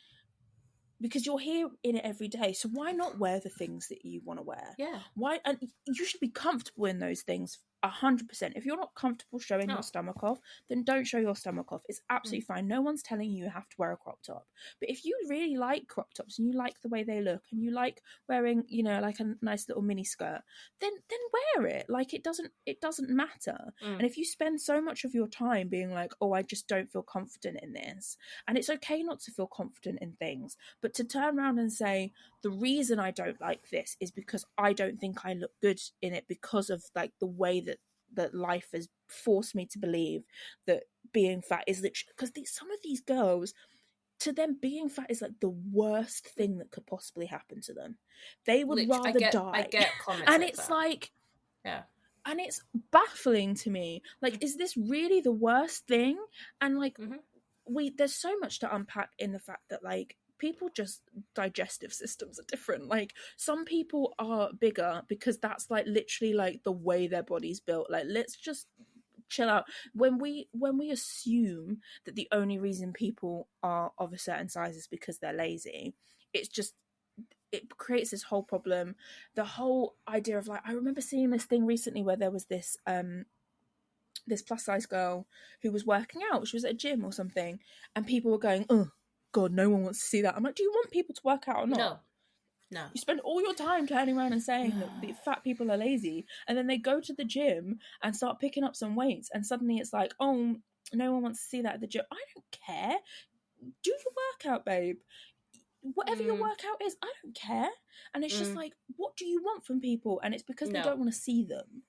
because you're here in it every day, so why not wear the things that you want to wear? Yeah. Why? And you should be comfortable in those things 100%. If you're not comfortable showing your stomach off, then don't show your stomach off. It's absolutely fine. No one's telling you have to wear a crop top. But if you really like crop tops and you like the way they look and you like wearing, you know, like a nice little mini skirt, then wear it. Like, it doesn't matter. And if you spend so much of your time being like, oh, I just don't feel confident in this, and it's okay not to feel confident in things, but to turn around and say, the reason I don't like this is because I don't think I look good in it, because of like the way that life has forced me to believe that being fat is literally, because some of these girls, to them being fat is like the worst thing that could possibly happen to them. They would rather die. I get comments and like it's that. Like, yeah, and it's baffling to me. Like, is this really the worst thing? And like, there's so much to unpack in the fact that like, people just digestive systems are different. Like, some people are bigger because that's like literally like the way their body's built. Like, let's just chill out. When we assume that the only reason people are of a certain size is because they're lazy, it creates this whole problem. The whole idea of like, I remember seeing this thing recently where there was this this plus size girl who was working out. She was at a gym or something, and people were going, oh God, no one wants to see that. I'm like, do you want people to work out or not? No. You spend all your time turning around and saying that the fat people are lazy, and then they go to the gym and start picking up some weights, and suddenly it's like, oh, no one wants to see that at the gym. I don't care. Do your workout, babe. Whatever your workout is, I don't care. And it's just like, what do you want from people? And it's because they don't want to see them.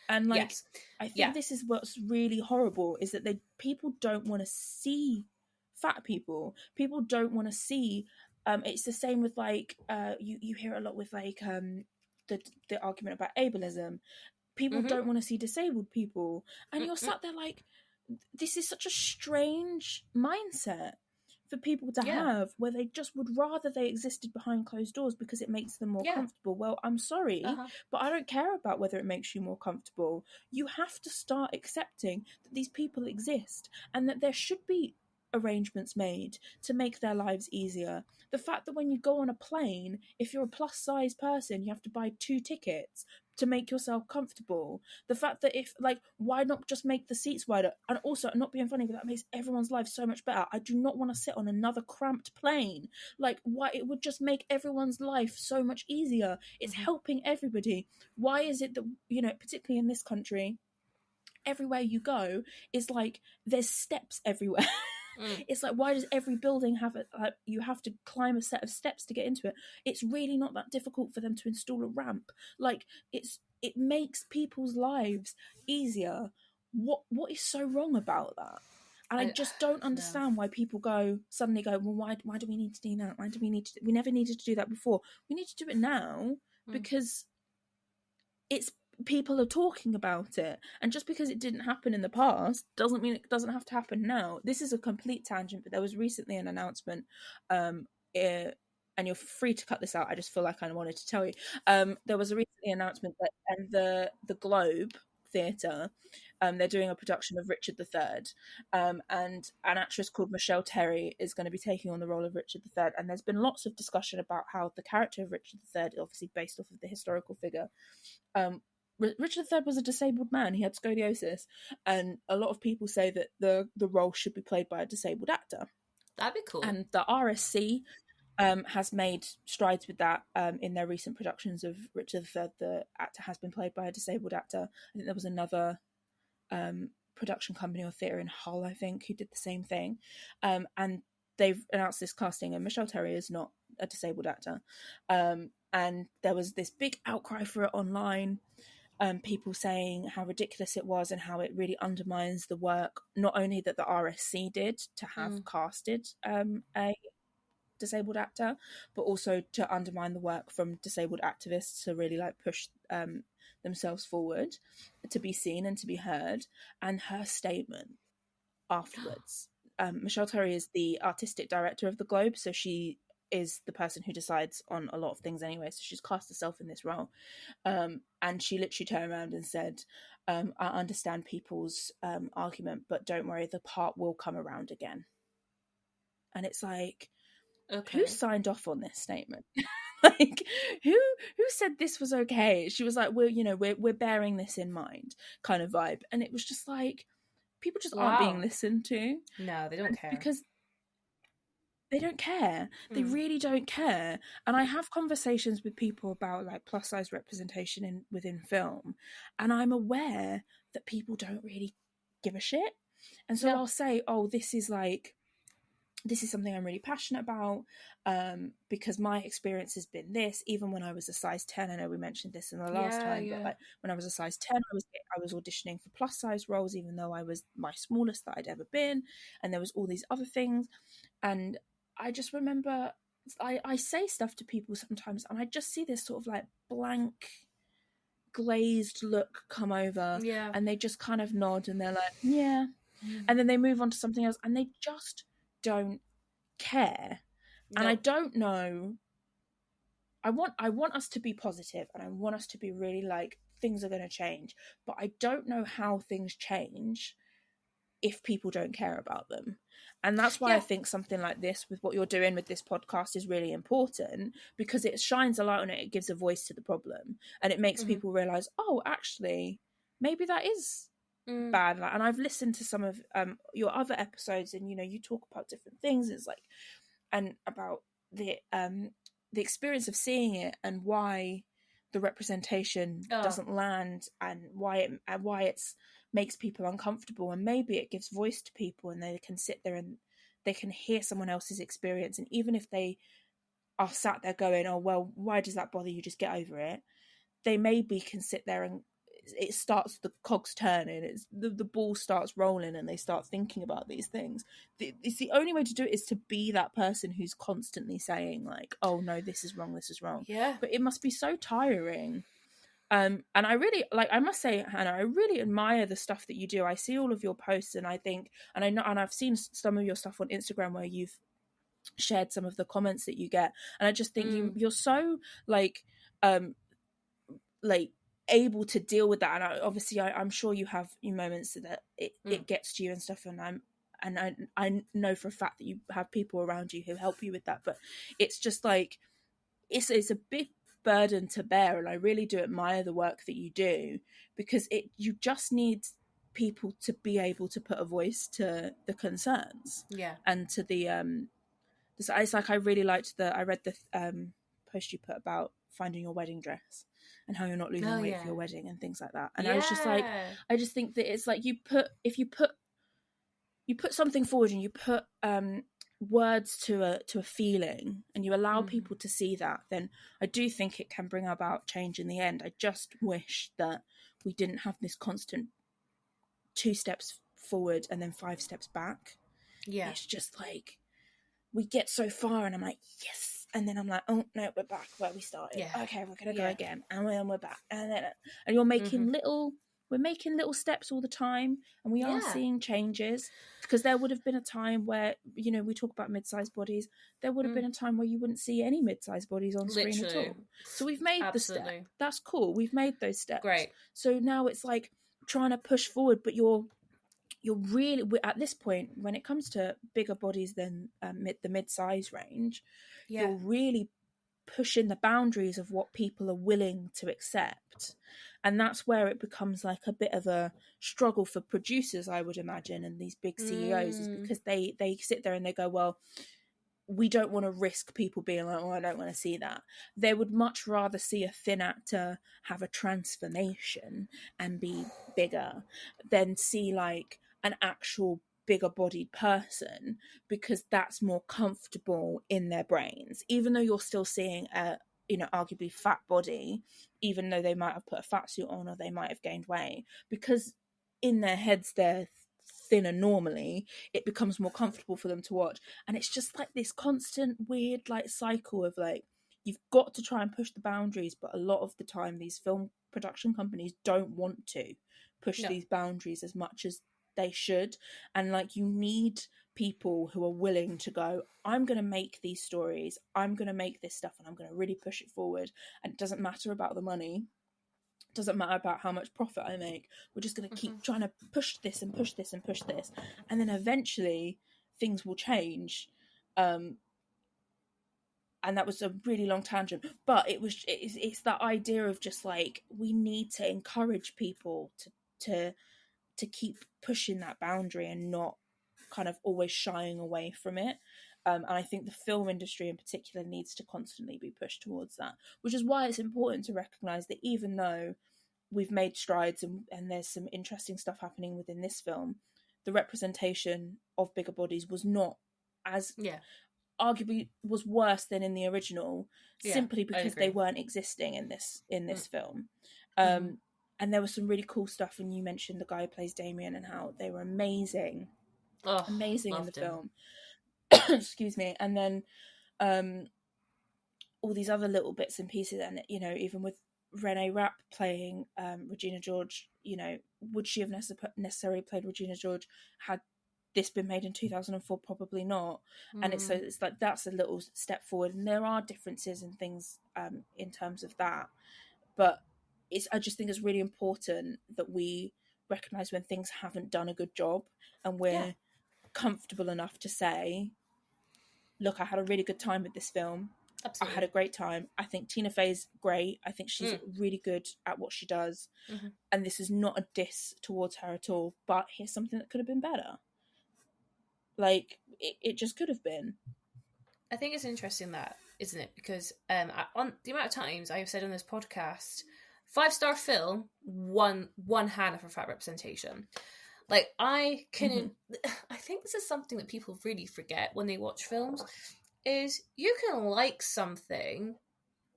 And like, I think this is what's really horrible, is that people don't want to see fat people. People don't want to see. It's the same with like you hear a lot with like the argument about ableism. People don't want to see disabled people, and you're sat there like, this is such a strange mindset for people to have, where they just would rather they existed behind closed doors because it makes them more comfortable. Well, I'm sorry, but I don't care about whether it makes you more comfortable. You have to start accepting that these people exist, and that there should be arrangements made to make their lives easier. The fact that when you go on a plane, if you're a plus size person, you have to buy 2 tickets to make yourself comfortable. The fact that if, like, why not just make the seats wider? And also, not being funny, but that makes everyone's life so much better. I do not want to sit on another cramped plane. Like, why? It would just make everyone's life so much easier. It's helping everybody. Why is it that, you know, particularly in this country, everywhere you go is like, there's steps everywhere. It's like, why does every building have it? Like, you have to climb a set of steps to get into it. It's really not that difficult for them to install a ramp. Like, it makes people's lives easier. What is so wrong about that? And I just don't understand why people suddenly go, well, why do we need to do that? Why do we need to? We never needed to do that before. We need to do it now because it's, people are talking about it, and just because it didn't happen in the past doesn't mean it doesn't have to happen now. This is a complete tangent, but there was recently an announcement, and you're free to cut this out, I just feel like I wanted to tell you, there was a recently announcement that the Globe Theatre, they're doing a production of Richard III, and an actress called Michelle Terry is going to be taking on the role of Richard III, and there's been lots of discussion about how the character of Richard III, obviously based off of the historical figure, Richard III was a disabled man. He had scoliosis, and a lot of people say that the role should be played by a disabled actor. That'd be cool. And the RSC has made strides with that in their recent productions of Richard III. The actor has been played by a disabled actor. I think there was another production company or theatre in Hull, I think, who did the same thing. And they've announced this casting, and Michelle Terry is not a disabled actor. And there was this big outcry for it online. people saying how ridiculous it was and how it really undermines the work, not only that the RSC did to have casted a disabled actor, but also to undermine the work from disabled activists to really like push themselves forward to be seen and to be heard. And her statement afterwards, Michelle Terry is the artistic director of the Globe, so she is the person who decides on a lot of things anyway, so she's cast herself in this role, and she literally turned around and said, I understand people's argument, but don't worry, the part will come around again. And it's like, okay, who signed off on this statement? Like, who said this was okay? She was like, we're bearing this in mind, kind of vibe. And it was just like, people just aren't being listened to. No, they don't care. Because they don't care. They really don't care. And I have conversations with people about like plus size representation within film, and I'm aware that people don't really give a shit. And so I'll say, oh, this is something I'm really passionate about, because my experience has been this. Even when I was a size 10, I know we mentioned this in the last time, but like when I was a size 10, I was auditioning for plus size roles, even though I was my smallest that I'd ever been, and there was all these other things. And I just remember I say stuff to people sometimes, and I just see this sort of like blank, glazed look come over, and they just kind of nod, and they're like, yeah, and then they move on to something else, and they just don't care. And I don't know, I want us to be positive, and I want us to be really like, things are going to change, but I don't know how things change if people don't care about them. And that's why I think something like this, with what you're doing with this podcast, is really important, because it shines a light on it, it gives a voice to the problem, and it makes people realize, oh, actually maybe that is bad. And I've listened to some of your other episodes, and you talk about different things. It's like, and about the experience of seeing it, and why the representation doesn't land, and why it's makes people uncomfortable. And maybe it gives voice to people, and they can sit there and they can hear someone else's experience, and even if they are sat there going, oh well, why does that bother you, just get over it, they maybe can sit there and it starts, the cogs turning, it's the ball starts rolling, and they start thinking about these things. It's the only way to do it, is to be that person who's constantly saying like, oh no, this is wrong, but it must be so tiring. And I really, like, I must say, Hannah, I really admire the stuff that you do. I see all of your posts, and I think, and I know, and I've seen some of your stuff on Instagram where you've shared some of the comments that you get, and I just think you're so like able to deal with that. And I'm sure you have moments that it gets to you and stuff, and I know for a fact that you have people around you who help you with that, but it's just like, it's a big burden to bear. And I really do admire the work that you do, because you just need people to be able to put a voice to the concerns, and to the it's like, I really liked I read the post you put about finding your wedding dress, and how you're not losing weight for your wedding, and things like that. And I was just like, I just think that it's like, if you put something forward, and you put words to a feeling, and you allow people to see that, then I do think it can bring about change in the end. I just wish that we didn't have this constant 2 steps forward and then 5 steps back. It's just like, we get so far, and I'm like, yes, and then I'm like, oh no, we're back where we started. Okay, we're gonna go again, and then we're back, and you're making we're making little steps all the time, and we are seeing changes. Because there would have been a time where, we talk about mid-sized bodies, there would have been a time where you wouldn't see any mid-sized bodies on screen at all. So we've made the step. That's cool. We've made those steps. Great. So now it's like trying to push forward, but you're really, at this point, when it comes to bigger bodies than the mid-size range, you're really pushing the boundaries of what people are willing to accept. And that's where it becomes like a bit of a struggle for producers, I would imagine, and these big CEOs, is because they sit there and they go, well, we don't want to risk people being like, oh, I don't want to see that. They would much rather see a thin actor have a transformation and be bigger than see like an actual bigger bodied person, because that's more comfortable in their brains, even though you're still seeing a arguably fat body, even though they might have put a fat suit on or they might have gained weight, because in their heads they're thinner normally, it becomes more comfortable for them to watch. And it's just like this constant weird like cycle of like, you've got to try and push the boundaries, but a lot of the time these film production companies don't want to push these boundaries as much as they should. And like, you need people who are willing to go, I'm going to make these stories, I'm going to make this stuff, and I'm going to really push it forward, and it doesn't matter about the money, it doesn't matter about how much profit I make, we're just going to keep trying to push this and push this and push this, and then eventually things will change. And that was a really long tangent, but it's that idea of just like, we need to encourage people to keep pushing that boundary and not kind of always shying away from it. And I think the film industry in particular needs to constantly be pushed towards that, which is why it's important to recognise that even though we've made strides and there's some interesting stuff happening within this film, the representation of bigger bodies was not as... arguably was worse than in the original, simply because they weren't existing in this film. And there was some really cool stuff, and you mentioned the guy who plays Damien and how they were amazing in the film. Excuse me. And then all these other little bits and pieces, and even with Renee Rapp playing Regina George, would she have necessarily played Regina George had this been made in 2004? Probably not. And it's like, that's a little step forward, and there are differences and things in terms of that, but I just think it's really important that we recognise when things haven't done a good job, and we're comfortable enough to say, look, I had a really good time with this film. Absolutely. I had a great time. I think Tina Fey's great. I think she's really good at what she does. And this is not a diss towards her at all, but here's something that could have been better. Like, it just could have been. I think it's interesting that, isn't it? Because on the amount of times I have said on this podcast, 5-star film, one hand for fat representation. Like, I think this is something that people really forget when they watch films, is you can like something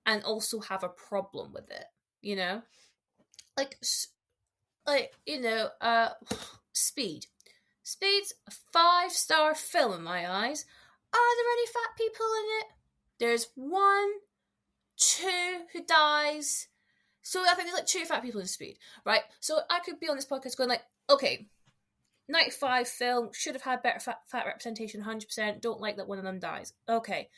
and also have a problem with it, Speed. Speed's a 5-star film in my eyes. Are there any fat people in it? There's 1, 2 who dies. So I think there's like 2 fat people in Speed, right? So I could be on this podcast going like, okay, 95 film, should have had better fat representation, 100%, don't like that one of them dies. Okay,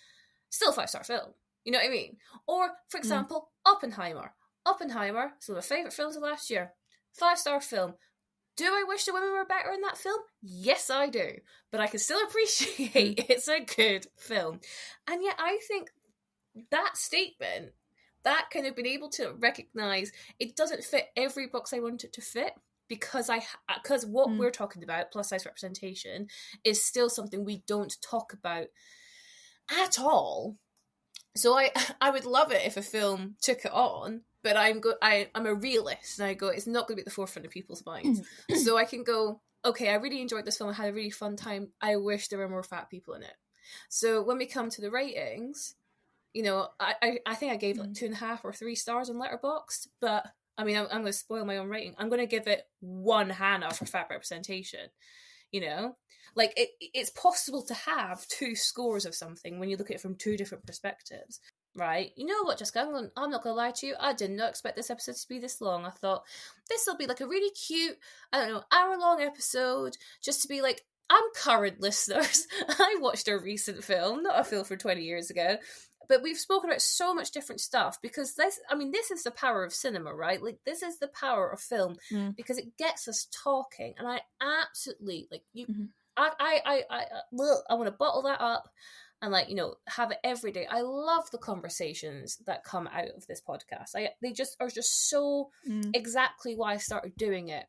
still 5-star film. You know what I mean? Or, for example, Oppenheimer. Oppenheimer, some of my favourite films of last year. 5-star film. Do I wish the women were better in that film? Yes, I do. But I can still appreciate it's a good film. And yet I think that statement, that kind of being able to recognise it doesn't fit every box I want it to fit, because what we're talking about, plus size representation, is still something we don't talk about at all. So I would love it if a film took it on, but I'm a realist, and I go, it's not going to be at the forefront of people's minds. So I can go, okay, I really enjoyed this film, I had a really fun time, I wish there were more fat people in it. So when we come to the ratings, I think I gave like 2.5 or 3 stars on Letterboxd, but I mean, I'm going to spoil my own rating. I'm going to give it 1 Hannah for fat representation. Like, it's possible to have 2 scores of something when you look at it from 2 different perspectives, right? You know what, Jessica, I'm not going to lie to you. I did not expect this episode to be this long. I thought this will be like a really cute, hour-long episode, just to be like, I'm current, listeners. I watched a recent film, not a film from 20 years ago. But we've spoken about so much different stuff, because this is the power of cinema, right? Like, this is the power of film, because it gets us talking. And I absolutely, like, I want to bottle that up and, like, have it every day. I love the conversations that come out of this podcast. They just are just so exactly why I started doing it.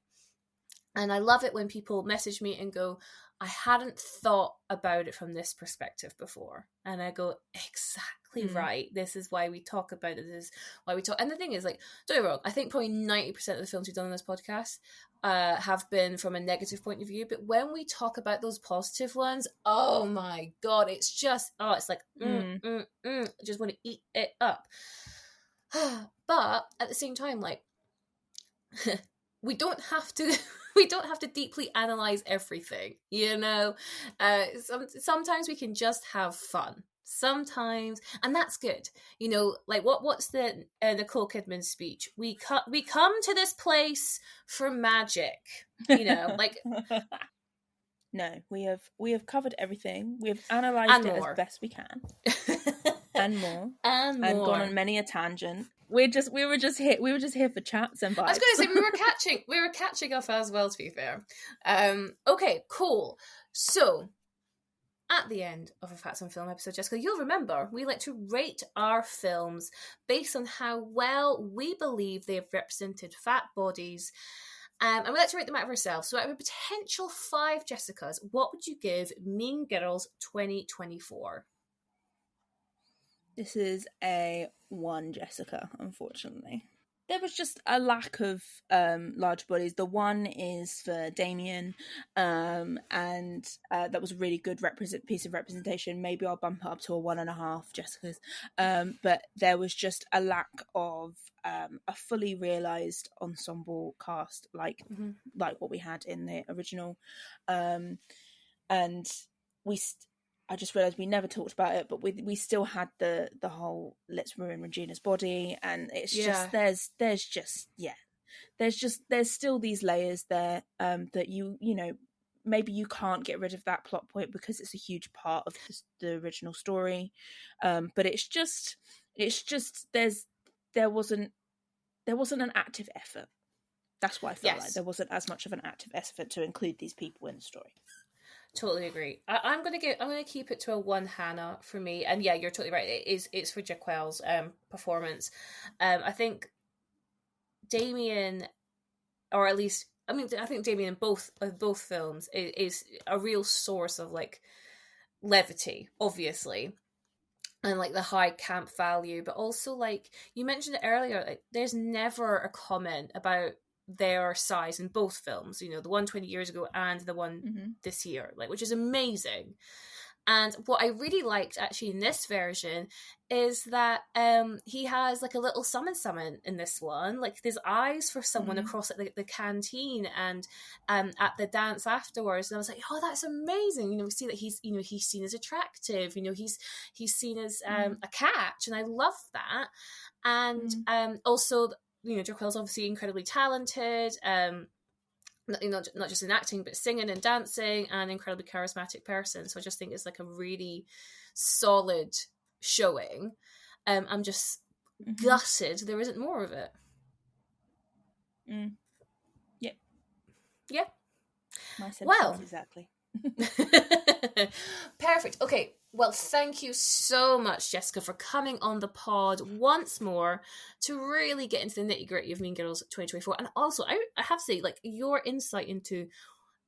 And I love it when people message me and go, I hadn't thought about it from this perspective before. And I go, exactly right. This is why we talk about it. This is why we talk. And the thing is, like, don't get me wrong, I think probably 90% of the films we've done on this podcast have been from a negative point of view. But when we talk about those positive ones, oh my God, it's just, it's like, I just want to eat it up. But at the same time, like, we don't have to deeply analyze everything, you know. Sometimes we can just have fun sometimes, and that's good, you know. Like, what's the Nicole Kidman speech? We come to this place for magic, you know. Like, no, we have covered everything. We have analyzed it as best we can. and more and gone on many a tangent. We were just here for chats and vibes. I was going to say we were catching up as well, to be fair. Okay, cool. So at the end of a Facts on Film episode, Jessica, you'll remember we like to rate our films based on how well we believe they have represented fat bodies. And we like to rate them out of ourselves. So out of a potential 5 Jessicas, what would you give Mean Girls 2024? This is a 1 Jessica, unfortunately. There was just a lack of large bodies. The 1 is for Damien, and that was a really good piece of representation. Maybe I'll bump it up to a 1.5 Jessicas. But there was just a lack of a fully realised ensemble cast like what we had in the original. And I just realised we never talked about it, but we still had the whole let's ruin Regina's body, and it's just there's still these layers there that you know, maybe you can't get rid of that plot point because it's a huge part of the original story, but it's just there wasn't an active effort. That's why I felt like there wasn't as much of an active effort to include these people in the story. Totally agree. I'm gonna keep it to a 1 Hannah for me. And yeah, you're totally right. It's for Jaquel's performance. I think Damien, or at least I think Damien in both films is a real source of like levity, obviously, and like the high camp value, but also like you mentioned it earlier, like there's never a comment about their size in both films, you know, the one 20 years ago and the one this year, like, which is amazing. And what I really liked actually in this version is that he has like a little summon in this one, like there's eyes for someone across like the canteen and at the dance afterwards, and I was like, oh, that's amazing. You know, we see that he's seen as attractive, you know, he's seen as a catch, and I love that. And also, you know, Jaquel's obviously incredibly talented, not just in acting, but singing and dancing, and incredibly charismatic person. So I just think it's like a really solid showing. I'm just gutted there isn't more of it. Yep. Yeah. My sentiments exactly. Perfect. Okay. Well, thank you so much, Jessica, for coming on the pod once more to really get into the nitty-gritty of Mean Girls 2024. And also, I have to say, like, your insight into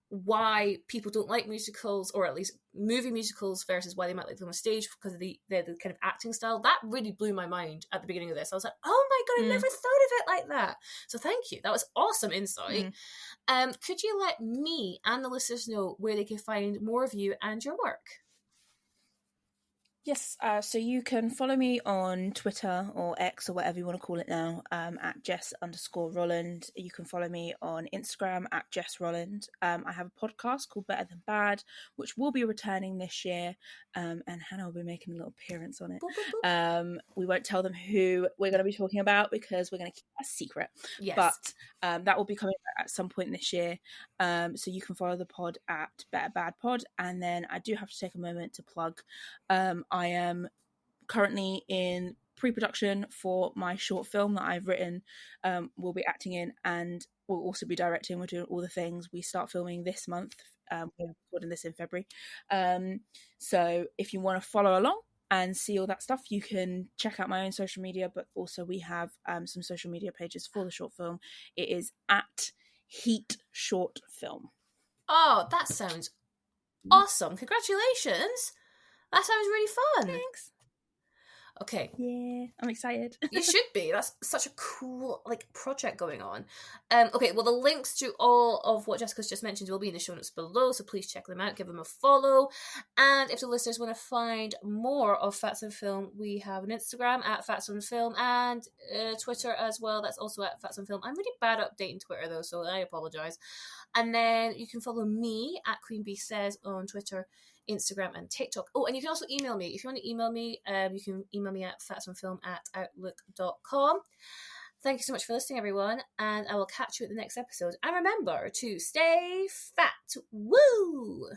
why people don't like musicals, or at least movie musicals, versus why they might like them on stage because of the kind of acting style, that really blew my mind at the beginning of this. I was like, oh my God, I never thought of it like that. So thank you. That was awesome insight. Could you let me and the listeners know where they can find more of you and your work? Yes, so you can follow me on Twitter or X or whatever you want to call it now, at Jess_Rolland. You can follow me on Instagram at Jess Rolland. I have a podcast called Better Than Bad, which will be returning this year, and Hannah will be making a little appearance on it. Boop, boop, boop. We won't tell them who we're going to be talking about because we're going to keep that a secret. Yes. But that will be coming at some point this year. So you can follow the pod at Better Bad Pod. And then I do have to take a moment to plug. I am currently in pre-production for my short film that I've written. We'll be acting in, and we'll also be directing. We're doing all the things. We start filming this month. We're recording this in February. So if you want to follow along and see all that stuff, you can check out my own social media, but also we have some social media pages for the short film. It is at Heat Short Film. Oh, that sounds awesome. Congratulations. That sounds really fun. Thanks. Okay. Yeah, I'm excited. You should be. That's such a cool project going on. Okay, well, the links to all of what Jessica's just mentioned will be in the show notes below, so please check them out, give them a follow. And if the listeners want to find more of Fats and Film, we have an Instagram at Fats and Film and Twitter as well. That's also at Fats and Film. I'm really bad at updating Twitter though, so I apologize. And then you can follow me at Queen Bee Says on Twitter, Instagram, and TikTok. Oh, and you can also email me. If you want to email me, you can email me at fatsandfilm@outlook.com. Thank you so much for listening, everyone, and I will catch you at the next episode. And remember to stay fat. Woo!